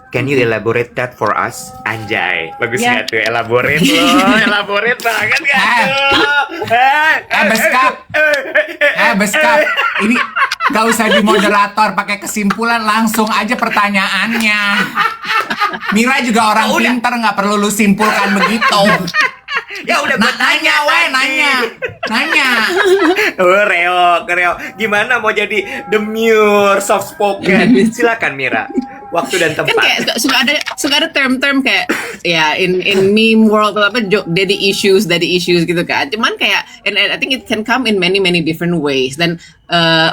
Can you elaborate that for us? Anjay, bagus Ya. nggak tuh elaborate lo, elaborate banget nggak tuh? Beskap. Ini gak usah di moderator pakai kesimpulan, langsung aja pertanyaannya. Mira juga orang pintar, nggak perlu lu simpulkan begitu. Ya udah gue Nanya, nanya. Reo, gimana mau jadi demure, soft spoken? Silakan Mira, waktu dan Kan tempat. kayak suka ada term-term kayak ya in meme world apa daddy issues gitu kan. Cuman kayak, and I think it can come in many different ways. Dan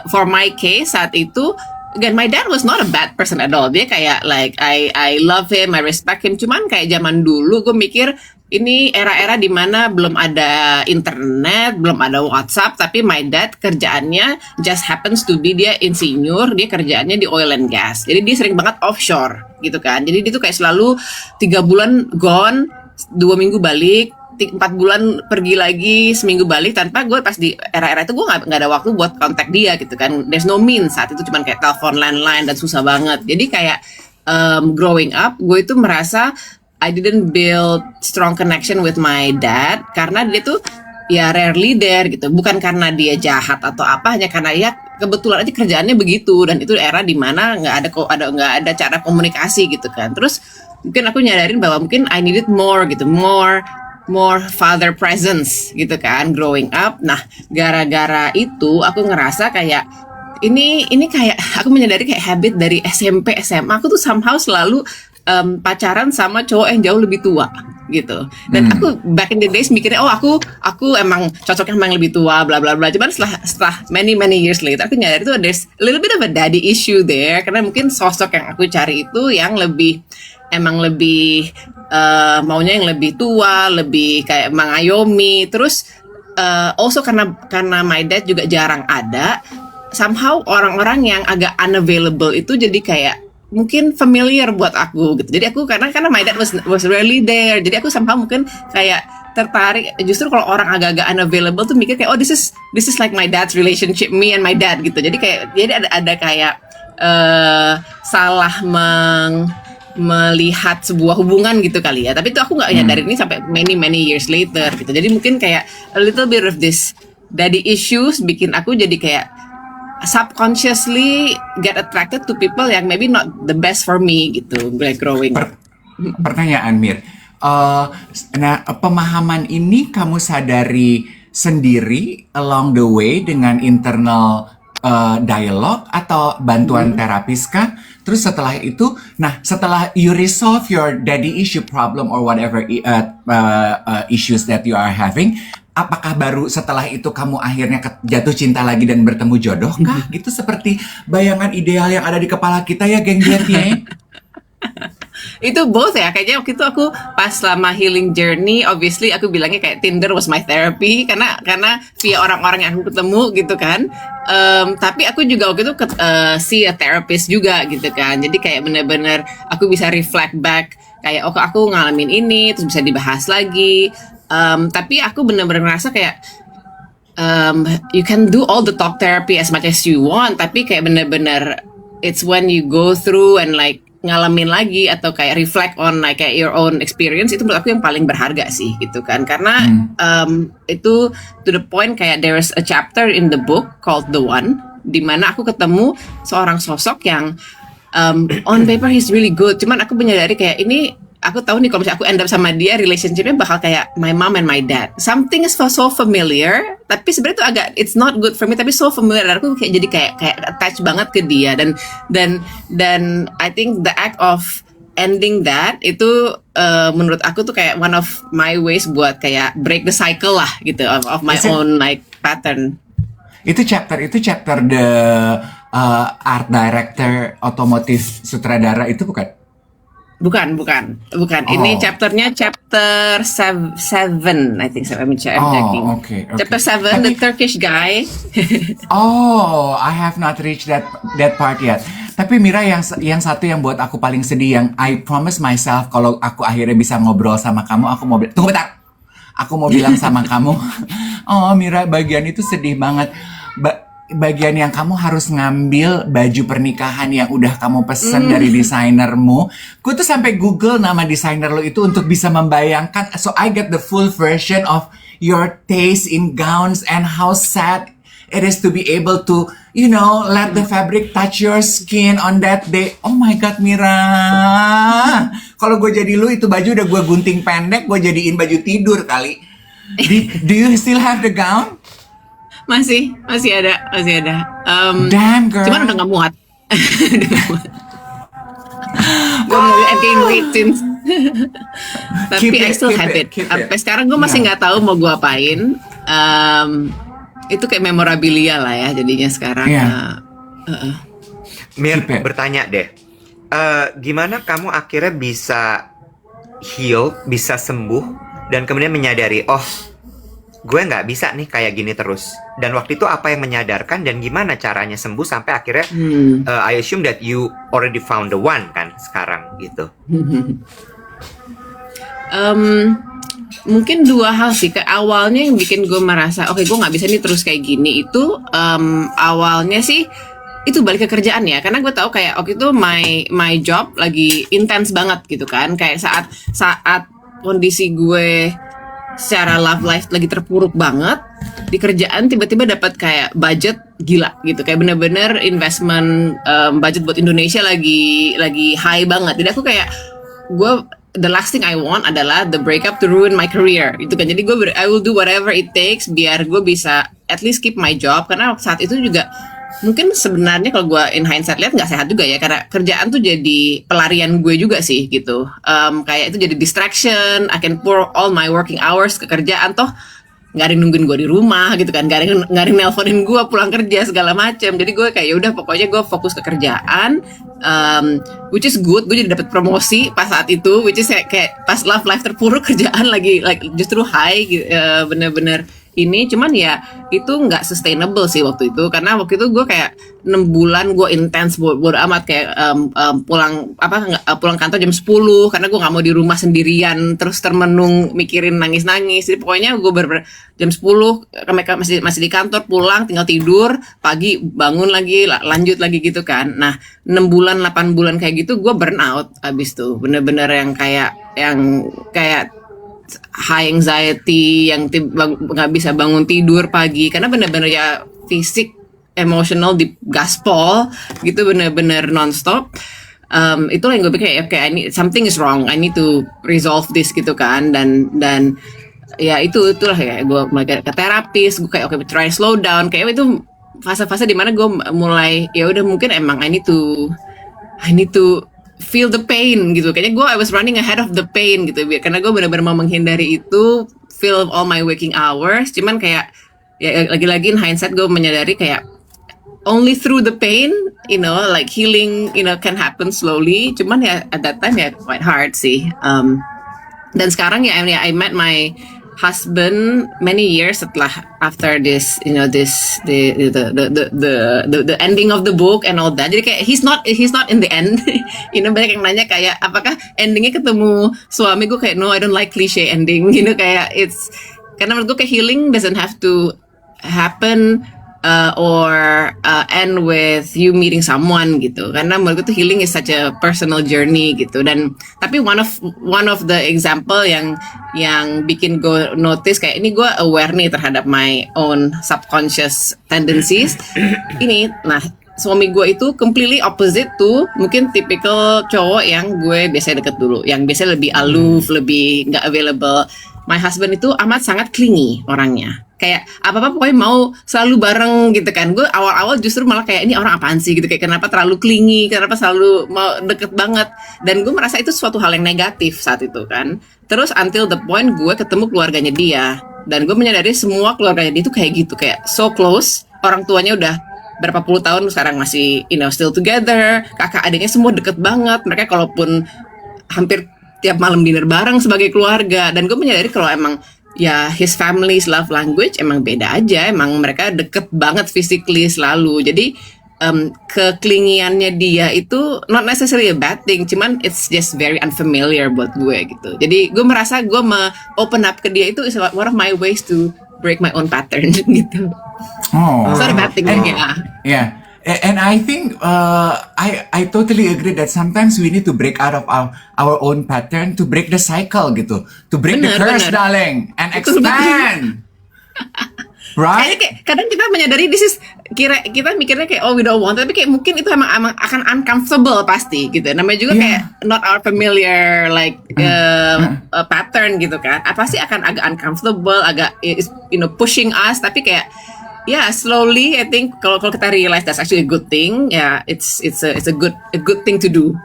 for my case saat itu, again, my dad was not a bad person at all. Dia kayak like I love him, I respect him. Cuman kayak zaman dulu gue mikir ini era-era dimana belum ada internet, belum ada WhatsApp, tapi my dad kerjaannya just happens to be dia insinyur, dia kerjaannya di oil and gas. Jadi dia sering banget offshore gitu kan. Jadi dia tuh kayak selalu 3 bulan gone, 2 minggu balik, 4 bulan pergi lagi, seminggu balik, tanpa gue pas di era-era itu gue nggak ada waktu buat kontak dia gitu kan. There's no means saat itu, cuman kayak telepon landline dan susah banget. Jadi kayak growing up gue itu merasa I didn't build strong connection with my dad karena dia tuh ya rarely there gitu. Bukan karena dia jahat atau apa, hanya karena ya kebetulan aja kerjaannya begitu, dan itu era dimana nggak ada cara komunikasi gitu kan. Terus mungkin aku nyadarin bahwa mungkin I needed more gitu, more father presence gitu kan growing up. Nah, gara-gara itu aku ngerasa kayak ini kayak aku menyadari kayak habit dari SMP SMA aku tuh somehow selalu pacaran sama cowok yang jauh lebih tua gitu. Dan aku back in the days mikirnya aku emang cocoknya emang lebih tua bla bla bla. Cuman setelah many years later aku nyadar itu there's a little bit of a daddy issue there, karena mungkin sosok yang aku cari itu yang lebih maunya yang lebih tua, lebih kayak mengayomi. Terus also karena my dad juga jarang ada, somehow orang-orang yang agak unavailable itu jadi kayak mungkin familiar buat aku gitu. Jadi aku karena my dad was rarely there, jadi aku somehow mungkin kayak tertarik justru kalau orang agak-agak unavailable tuh mikir kayak this is like my dad's relationship, me and my dad gitu. Jadi ada kayak salah melihat sebuah hubungan gitu kali ya. Tapi itu aku nggak nyadarin ini sampai many years later gitu. Jadi mungkin kayak a little bit of this daddy issues bikin aku jadi kayak subconsciously get attracted to people yang maybe not the best for me gitu, like growing up. Pertanyaan Mir, nah pemahaman ini kamu sadari sendiri along the way dengan internal dialog atau bantuan terapis kah? Terus setelah itu, nah setelah you resolve your daddy issue problem or whatever issues that you are having, apakah baru setelah itu kamu akhirnya jatuh cinta lagi dan bertemu jodoh kah? Gitu seperti bayangan ideal yang ada di kepala kita ya, geng duetnya. Itu both ya, kayaknya waktu itu aku pas selama healing journey, obviously aku bilangnya kayak Tinder was my therapy karena via orang-orang yang aku ketemu gitu kan. Tapi aku juga waktu itu see a therapist juga gitu kan. Jadi kayak bener-bener aku bisa reflect back kayak oh aku ngalamin ini terus bisa dibahas lagi. Tapi aku bener-bener ngerasa kayak you can do all the talk therapy as much as you want, tapi kayak bener-bener it's when you go through and like ngalamin lagi atau kayak reflect on like kayak your own experience, itu menurut aku yang paling berharga sih gitu kan, karena itu to the point kayak there's a chapter in the book called The One, di mana aku ketemu seorang sosok yang on paper he's really good, cuman aku menyadari kayak ini aku tahu nih kalau misalnya aku end up sama dia, relationshipnya bakal kayak my mom and my dad. Something is so familiar, tapi sebenarnya itu agak it's not good for me, tapi so familiar. Dan aku kayak jadi kayak attach banget ke dia, dan I think the act of ending that itu menurut aku tuh kayak one of my ways buat kayak break the cycle lah gitu of my own like pattern. Itu chapter the art director otomotif sutradara itu bukan? Bukan. Ini chapternya chapter 7, I think. I'm checking. Okay. Chapter 7, the Turkish guy. I have not reached that part yet. Tapi Mira, yang satu yang buat aku paling sedih, yang I promise myself kalau aku akhirnya bisa ngobrol sama kamu, aku mau tunggu bentar. Aku mau bilang sama kamu, oh Mira, bagian itu sedih banget. Bagian yang kamu harus ngambil baju pernikahan yang udah kamu pesen dari desainermu. Gue tuh sampai Google nama desainer lo itu untuk bisa membayangkan. So I get the full version of your taste in gowns and how sad it is to be able to, you know, let the fabric touch your skin on that day. Oh my God, Mira. Kalau gue jadi lu, itu baju udah gue gunting pendek, gue jadiin baju tidur kali. Do you still have the gown? Masih ada. Damn girl. Cuman udah nggak muat. Gue mau gain weight since. Tapi I still have it. Sampai sekarang gue masih nggak tahu mau gue apain. Itu kayak memorabilia lah ya jadinya sekarang. Mir, bertanya deh, gimana kamu akhirnya bisa heal, bisa sembuh, dan kemudian menyadari, oh gue nggak bisa nih kayak gini terus. Dan waktu itu apa yang menyadarkan dan gimana caranya sembuh sampai akhirnya I assume that you already found the one kan sekarang gitu. Mungkin dua hal sih. Kayak awalnya yang bikin gue merasa oke, gue nggak bisa nih terus kayak gini itu awalnya sih itu balik ke kerjaan ya, karena gue tahu kayak waktu itu my job lagi intens banget gitu kan, kayak saat kondisi gue secara love life lagi terpuruk banget, di kerjaan tiba-tiba dapat kayak budget gila gitu, kayak bener-bener investment budget buat Indonesia lagi high banget. Jadi aku kayak the last thing I want adalah the breakup to ruin my career gitu kan. Jadi I will do whatever it takes biar gue bisa at least keep my job, karena saat itu juga mungkin sebenarnya kalau gue in hindsight lihat nggak sehat juga ya, karena kerjaan tuh jadi pelarian gue juga sih gitu. Kayak itu jadi distraction, I can pour all my working hours ke kerjaan, toh nggak ada yang nungguin gue di rumah gitu kan, nggak ada yang nelponin gue pulang kerja segala macam. Jadi gue kayak udah pokoknya gue fokus ke kerjaan, which is good. Gue jadi dapat promosi pas saat itu, which is kayak pas love life terpuruk, kerjaan lagi justru high gitu, bener-bener ini. Cuman ya itu nggak sustainable sih waktu itu, karena waktu itu gue kayak 6 bulan gue intens bodo amat, kayak pulang kantor jam 10 karena gue nggak mau di rumah sendirian terus termenung mikirin nangis. Jadi pokoknya gue jam 10 mereka masih di kantor, pulang tinggal tidur, pagi bangun lagi lanjut lagi gitu kan. Nah 6 bulan 8 bulan kayak gitu gue burn out abis tuh, bener-bener yang kayak high anxiety, yang nggak bisa bangun tidur pagi karena bener-bener ya fisik, emotional di gaspol gitu, bener-bener nonstop. Itu yang gue pikir kayak something is wrong, I need to resolve this gitu kan. Dan ya itulah ya, gue mulai ke terapis, gue kayak try slow down, kayak itu fase-fase dimana gue mulai ya udah mungkin emang I need to feel the pain gitu. Kayaknya gue I was running ahead of the pain gitu, karena gue benar-benar mau menghindari itu, fill all my waking hours. Cuman kayak ya lagi-lagi in hindsight gue menyadari kayak only through the pain, like healing, can happen slowly. Cuman ya at that time ya quite hard sih. Dan sekarang ya I met my husband many years setelah after this, the ending of the book and all that. Jadi kayak he's not in the end. Banyak yang nanya kayak apakah endingnya ketemu suami. Gue kayak no, I don't like cliche ending. Kayak it's karena menurut gue kayak healing doesn't have to happen or end with you meeting someone gitu, karena menurut gue tuh healing is such a personal journey gitu. Dan tapi one of the example yang bikin gue notice kayak ini gue aware nih terhadap my own subconscious tendencies ini. Nah, suami gue itu completely opposite tuh, mungkin tipikal cowok yang gue biasa deket dulu, yang biasa lebih aloof, lebih nggak available. My husband itu amat sangat clingy orangnya, kayak apa-apa pokoknya mau selalu bareng gitu kan. Gue awal-awal justru malah kayak ini orang apaan sih gitu, kayak kenapa terlalu clingy, kenapa selalu mau deket banget. Dan gue merasa itu suatu hal yang negatif saat itu kan. Terus until the point gue ketemu keluarganya dia, dan gue menyadari semua keluarganya dia itu kayak gitu, kayak so close. Orang tuanya udah berapa puluh tahun sekarang masih still together, kakak adiknya semua deket banget. Mereka kalaupun hampir tiap malam dinner bareng sebagai keluarga. Dan gue menyadari kalau emang ya his family's love language emang beda aja, emang mereka deket banget physically selalu. Jadi keklingiannya dia itu not necessarily a bad thing, cuman it's just very unfamiliar buat gue gitu. Jadi gue merasa gue open up ke dia itu is one of my ways to break my own pattern gitu. Oh, It's not a bad thing. yeah. And I think I totally agree that sometimes we need to break out of our own pattern to break the cycle gitu, to break the curse, darling, and expand. Right? Kayak kadang kita menyadari kita mikirnya kayak we don't want, tapi kayak mungkin itu emang akan uncomfortable pasti gitu. Namanya juga kayak not our familiar like pattern gitu kan. Apa sih akan agak uncomfortable, agak pushing us, tapi kayak slowly I think kalau kita realize that's actually a good thing, it's a good thing to do.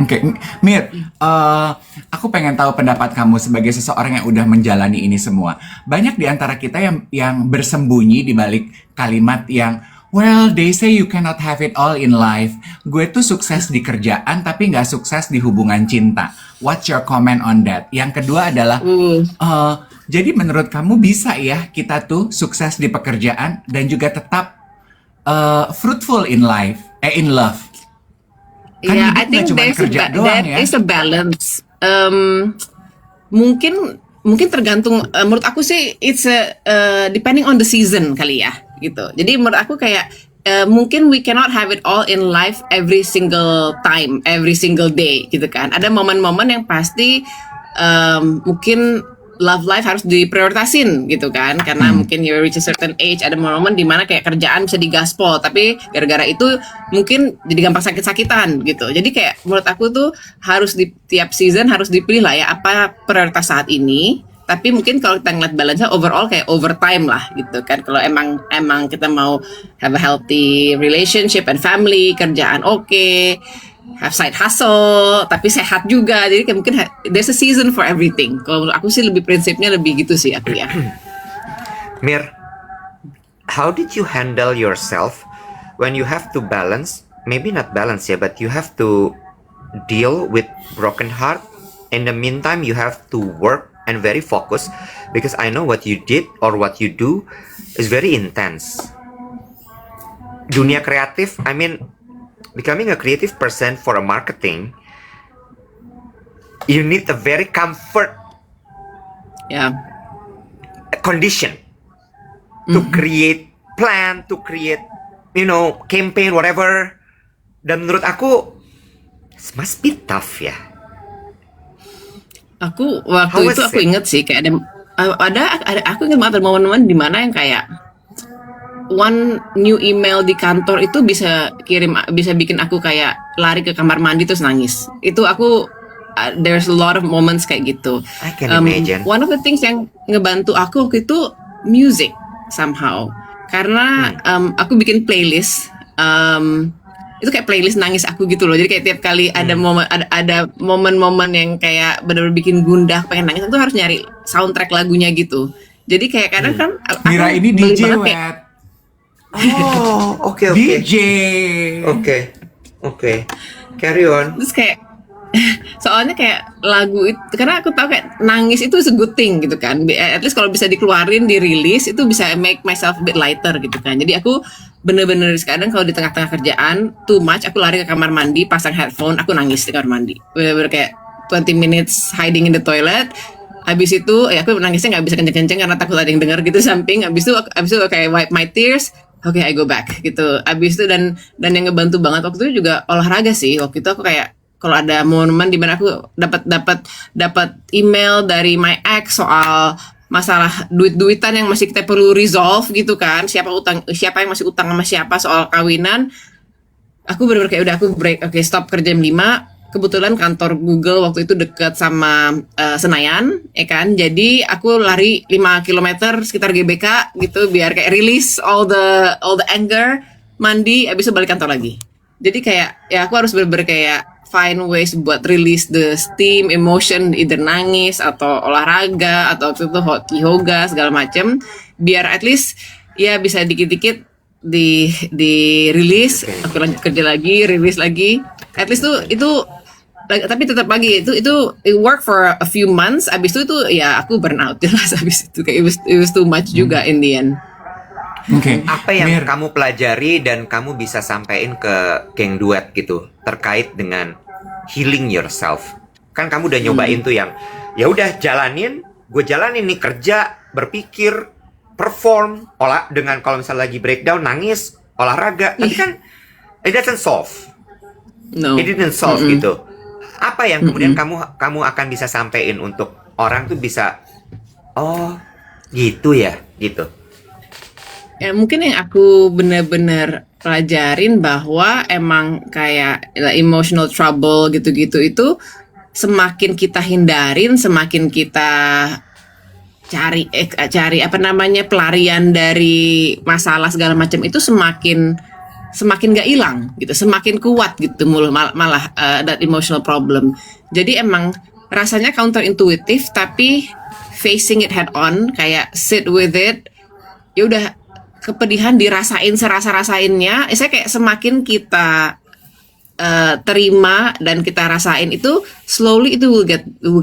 Oke, Mir, aku pengen tahu pendapat kamu sebagai seseorang yang udah menjalani ini semua. Banyak di antara kita yang bersembunyi di balik kalimat yang well, they say you cannot have it all in life. Gue tuh sukses di kerjaan tapi nggak sukses di hubungan cinta. What's your comment on that? Yang kedua adalah jadi menurut kamu bisa ya kita tuh sukses di pekerjaan dan juga tetap fruitful in life, in love? Kan I think there's a balance. Mungkin tergantung. Menurut aku sih it's depending on the season kali ya gitu. Jadi menurut aku kayak mungkin we cannot have it all in life every single time, every single day gitu kan. Ada momen-momen yang pasti mungkin love life harus diprioritasin gitu kan, karena mungkin you reach a certain age, ada momen-momen dimana kayak kerjaan bisa digaspol, tapi gara-gara itu mungkin jadi gampang sakit-sakitan gitu. Jadi kayak menurut aku tuh harus di tiap season harus dipilih lah ya apa prioritas saat ini. Tapi mungkin kalau kita ngeliat balance overall kayak overtime lah gitu kan. Kalau emang kita mau have a healthy relationship and family, kerjaan have side hustle, tapi sehat juga. Jadi kayak mungkin there's a season for everything. Kalau aku sih lebih prinsipnya lebih gitu sih aku ya. Mir, how did you handle yourself when you have to balance, maybe not balance ya, but you have to deal with broken heart. In the meantime, you have to work and very focused, because I know what you did or what you do is very intense. Dunia kreatif, I mean, becoming a creative person for a marketing, you need a very comfort condition to create plan, to create campaign, whatever. Dan menurut aku it must be tough ya. Aku waktu itu aku inget sih kayak ada aku ingat banget momen-momen di mana yang kayak one new email di kantor itu bisa bikin aku kayak lari ke kamar mandi terus nangis. Itu aku there's a lot of moments kayak gitu. I can imagine. One of the things yang ngebantu aku waktu itu music somehow. karena aku bikin playlist. Itu kayak playlist nangis aku gitu loh. Jadi kayak tiap kali ada momen-momen yang kayak benar-benar bikin gundah, pengen nangis, aku tuh harus nyari soundtrack lagunya gitu. Jadi kayak kadang kan Mira aku ini beli DJ banget kayak, Wet. Oh, oke. DJ. Oke. Carry on. terus kayak soalnya kayak lagu itu, karena aku tahu kayak nangis itu is a good thing gitu kan. At least kalau bisa dikeluarin, dirilis, itu bisa make myself a bit lighter gitu kan. Jadi aku bener-bener kadang kalau di tengah-tengah kerjaan too much, aku lari ke kamar mandi, pasang headphone, aku nangis di kamar mandi. Bener-bener kayak 20 minutes hiding in the toilet. Habis itu aku nangisnya nggak bisa kenceng-kenceng karena takut ada yang dengar gitu samping. Habis itu kayak wipe my tears. Oke, I go back gitu. Habis itu dan yang ngebantu banget waktu itu juga olahraga sih. Waktu itu aku kayak kalau ada momen di mana aku dapat email dari my ex soal masalah duit-duitan yang masih kita perlu resolve gitu kan. Siapa yang masih utang sama siapa soal kawinan. Aku bener-bener kayak udah aku break. Oke, stop kerja jam 5. Kebetulan kantor Google waktu itu dekat sama Senayan, ya kan. Jadi aku lari 5 kilometer sekitar GBK gitu biar kayak release all the anger, mandi, habis itu balik kantor lagi. Jadi kayak ya aku harus bener-bener kayak find ways buat release the steam, emotion, either nangis atau olahraga atau waktu itu hot yoga segala macem, biar at least ya bisa dikit-dikit di release, aku lanjut kerja lagi, release lagi. At least tuh itu tapi tetap lagi itu it work for a few months. Abis itu ya aku burn out jelas. Abis itu kayak it was too much juga in the end. Oke. Apa yang kamu pelajari dan kamu bisa sampaikan ke geng duet gitu terkait dengan healing yourself? Kan kamu udah nyobain tuh yang ya udah gue jalanin nih, kerja, berpikir, perform, dengan kalau misalnya lagi breakdown nangis, olahraga. Tapi kan it doesn't solve. No. It didn't solve gitu. Apa yang kemudian kamu akan bisa sampaikan untuk orang tuh bisa, oh gitu ya, gitu. Ya mungkin yang aku benar-benar pelajarin bahwa emang kayak emotional trouble gitu-gitu itu semakin kita hindarin, semakin kita cari apa namanya pelarian dari masalah segala macam itu semakin gak hilang gitu, semakin kuat gitu malah that emotional problem. Jadi emang rasanya counterintuitive, tapi facing it head on, kayak sit with it, ya udah kepedihan dirasain serasa-rasainnya. Saya kayak semakin kita terima dan kita rasain itu, slowly itu will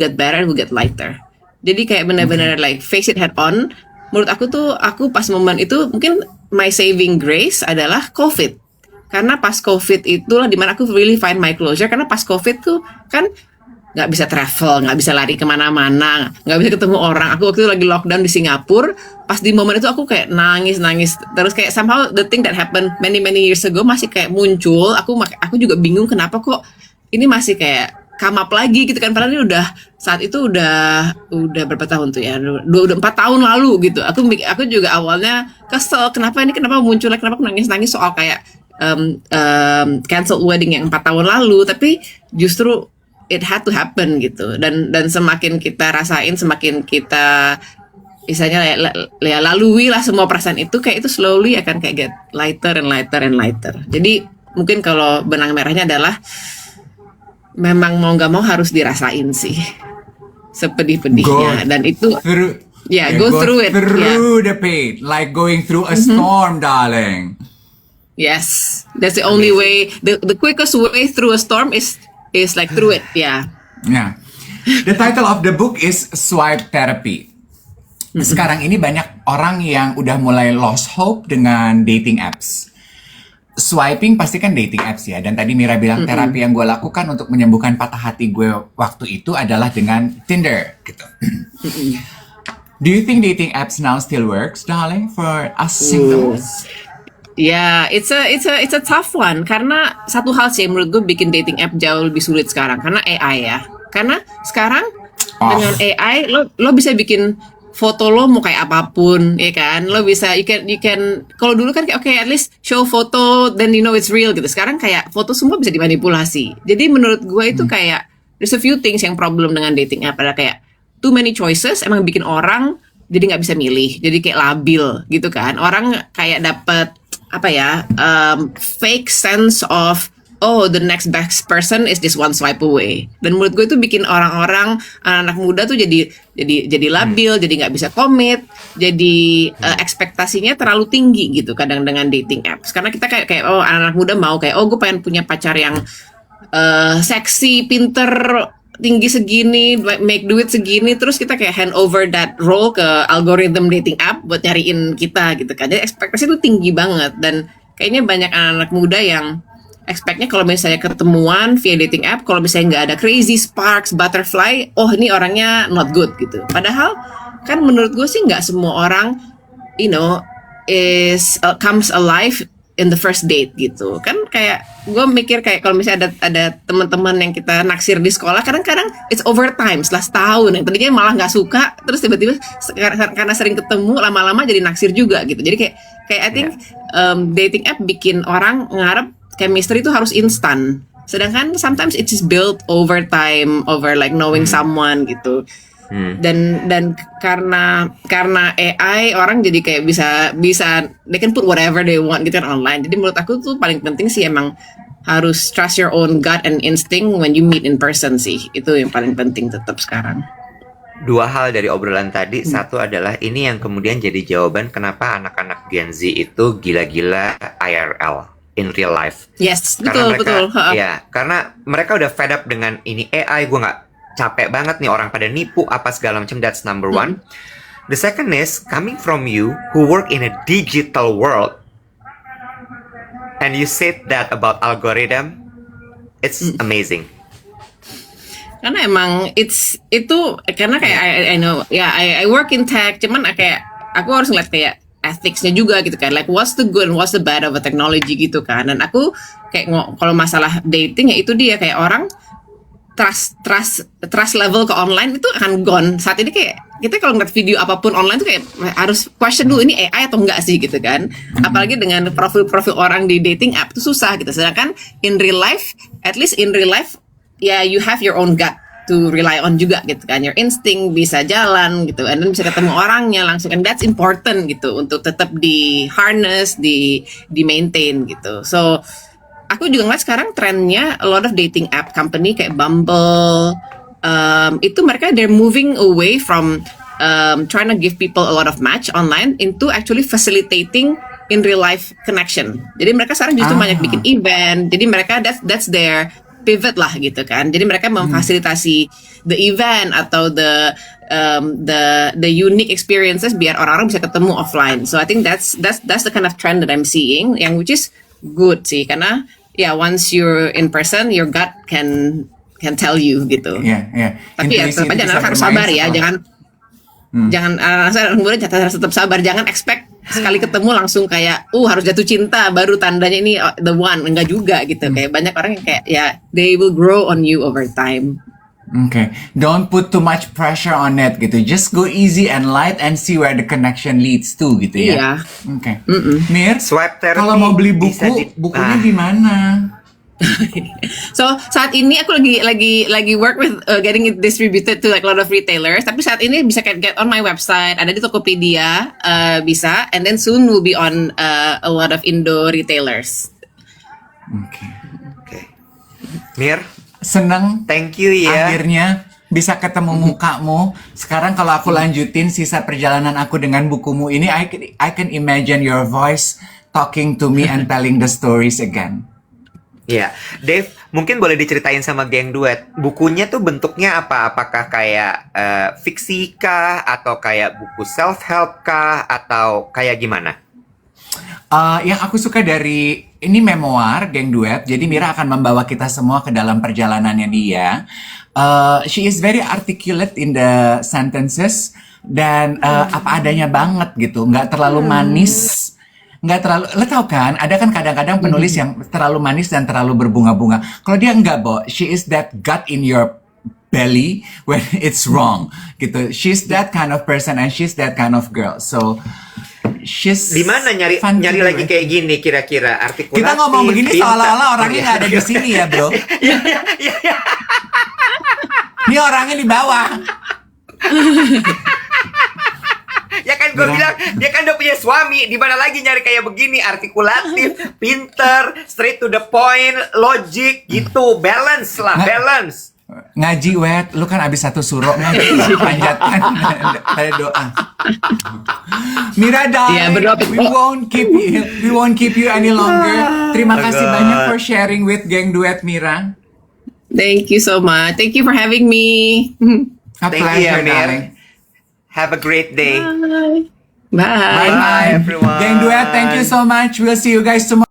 get better, will get lighter. Jadi kayak benar-benar like face it head on. Menurut aku pas momen itu mungkin my saving grace adalah COVID. Karena pas COVID itulah dimana aku really find my closure. Karena pas COVID tuh kan nggak bisa travel, nggak bisa lari kemana-mana, nggak bisa ketemu orang. Aku waktu itu lagi lockdown di Singapura. Pas di momen itu aku kayak nangis. Terus kayak somehow the thing that happened many years ago masih kayak muncul. Aku juga bingung kenapa kok ini masih kayak come up lagi gitu kan. Padahal ini saat itu udah berapa tahun tuh ya, udah 4 tahun lalu gitu. Aku juga awalnya kesel kenapa muncul, kenapa aku nangis soal kayak cancelled wedding yang 4 tahun lalu. Tapi justru it had to happen gitu. Dan semakin kita rasain, semakin kita misalnya lalui lah semua perasaan itu, kayak itu slowly akan kayak get lighter and lighter. Jadi mungkin kalau benang merahnya adalah memang mau nggak mau harus dirasain sih sepedih-pedihnya, dan itu go through it, the pain, like going through a storm, darling. Yes, that's the only way. The quickest way through a storm is like through it. Yeah. The title of the book is Swipe Therapy. Sekarang ini banyak orang yang udah mulai lost hope dengan dating apps. Swiping pasti kan dating apps ya. Dan tadi Mira bilang terapi yang gue lakukan untuk menyembuhkan patah hati gue waktu itu adalah dengan Tinder gitu. Do you think dating apps now still works, darling, for us singles? Yeah, it's a tough one. Karena satu hal sih menurut gue bikin dating app jauh lebih sulit sekarang, karena AI ya. Karena sekarang dengan AI lo bisa bikin foto lo mau kayak apapun, ya kan? Lo bisa, you can. Kalau dulu kan kayak at least show foto, then you know it's real gitu. Sekarang kayak foto semua bisa dimanipulasi. Jadi menurut gue itu kayak there's a few things yang problem dengan dating app. Ada kayak too many choices, emang bikin orang jadi nggak bisa milih, jadi kayak labil gitu kan. Orang kayak dapet apa ya, fake sense of oh the next best person is this one swipe away. Dan menurut gue itu bikin orang-orang anak-anak muda tuh jadi labil, jadi nggak bisa komit, jadi ekspektasinya terlalu tinggi gitu kadang dengan dating apps. Karena kita kayak oh anak-anak muda mau kayak oh gue pengen punya pacar yang seksi, pinter, tinggi segini, make duit segini, terus kita kayak hand over that role ke algorithm dating app buat nyariin kita gitu kan. Jadi ekspektasi itu tinggi banget, dan kayaknya banyak anak-anak muda yang expect-nya kalau misalnya ketemuan via dating app, kalau misalnya nggak ada crazy sparks, butterfly, oh ini orangnya not good gitu. Padahal kan menurut gue sih nggak semua orang, you know, comes alive in the first date gitu kan. Kayak gue mikir kayak kalau misalnya ada teman-teman yang kita naksir di sekolah, kadang-kadang it's over time, setelah setahun yang tadinya malah nggak suka, terus tiba-tiba karena sering ketemu lama-lama jadi naksir juga gitu. Jadi kayak I think dating app bikin orang ngarep chemistry itu harus instan, sedangkan sometimes it's just built over time, over like knowing someone gitu. Dan karena AI orang jadi kayak bisa they can put whatever they want gitu kan online. Jadi menurut aku tuh paling penting sih emang harus trust your own gut and instinct when you meet in person sih. Itu yang paling penting tetap sekarang. Dua hal dari obrolan tadi, satu adalah ini yang kemudian jadi jawaban kenapa anak-anak Gen Z itu gila-gila IRL, in real life. Yes, Karena betul. Ya, karena mereka udah fed up dengan ini AI, gue nggak capek banget nih orang pada nipu apa segala macam. That's number one. The second is coming from you who work in a digital world, and you said that about algorithm. It's amazing. Karena emang karena kayak I know ya, I work in tech, cuman kayak aku harus ngeliat kayak ethicsnya juga gitu kan, like what's the good and what's the bad of a technology gitu kan. Dan aku kayak kalau masalah dating ya itu dia, kayak orang trust level ke online itu akan gone saat ini. Kayak kita kalau ngeliat video apapun online tuh kayak harus question dulu ini AI atau enggak sih gitu kan. Apalagi dengan profil-profil orang di dating app itu susah gitu. Sedangkan in real life, at least in real life ya you have your own gut to rely on juga gitu kan. Your instinct bisa jalan gitu, and then bisa ketemu orangnya langsung, and that's important gitu untuk tetap di harness, di maintain gitu. So aku juga ngeliat sekarang trennya a lot of dating app company kayak Bumble, itu mereka they're moving away from trying to give people a lot of match online into actually facilitating in real life connection. Jadi mereka sekarang justru banyak bikin event. Jadi mereka that's their pivot lah gitu kan. Jadi mereka memfasilitasi the event atau the unique experiences biar orang-orang bisa ketemu offline. So I think that's the kind of trend that I'm seeing, yang which is good sih, karena ya once you're in person your gut can tell you gitu. Tapi ya tetap aja harus sabar ya, jangan anak muda harus tetap sabar, jangan expect sekali ketemu langsung kayak harus jatuh cinta baru tandanya ini the one, enggak juga gitu. Kayak banyak orang yang kayak ya they will grow on you over time. Okay, don't put too much pressure on it gitu. Just go easy and light and see where the connection leads to gitu ya. Iya. Okay. Mir, Swipe therapy kalau mau beli bisa bukunya di mana? So saat ini aku lagi work with getting it distributed to like a lot of retailers. Tapi saat ini bisa get on my website, ada di Tokopedia, bisa, and then soon will be on a lot of Indo retailers. Okay. Mir, seneng. thank you ya. Akhirnya bisa ketemu mukamu. Sekarang kalau aku lanjutin sisa perjalanan aku dengan bukumu ini, I can imagine your voice talking to me and telling the stories again. Ya, Dave, mungkin boleh diceritain sama geng duet. Bukunya tuh bentuknya apa? Apakah kayak fiksi kah? Atau kayak buku self-help kah? Atau kayak gimana? Yang aku suka dari ini memoir geng duet. Jadi Mira akan membawa kita semua ke dalam perjalanannya dia. She is very articulate in the sentences dan apa adanya banget gitu. Nggak terlalu manis. Nggak terlalu, lo tau kan, ada kan kadang-kadang penulis yang terlalu manis dan terlalu berbunga-bunga. Kalau dia nggak, Bo, she is that gut in your belly when it's wrong, gitu. She's that kind of person and she's that kind of girl. So, she's di mana nyari lagi kayak gini kira-kira artikulatif? Kita ngomong begini seolah-olah orangnya nggak ada di sini ya, bro. Ini orangnya di bawah. kan gue bilang, dia kan udah punya suami, di mana lagi nyari kayak begini, artikulatif, pinter, straight to the point, logic gitu, balance lah, balance. Ngaji wet, lu kan abis satu suro ngaji, panjatkan ada doa. Mira, Iya, berdoa. we won't keep you any longer. Terima kasih banyak for sharing with Geng Duet, Mira. Thank you so much. Thank you for having me. A Thank pleasure, you, Amir. darling. Have a great day. Bye. Bye, Bye, everyone. Geng Duet, thank you so much. We'll see you guys tomorrow.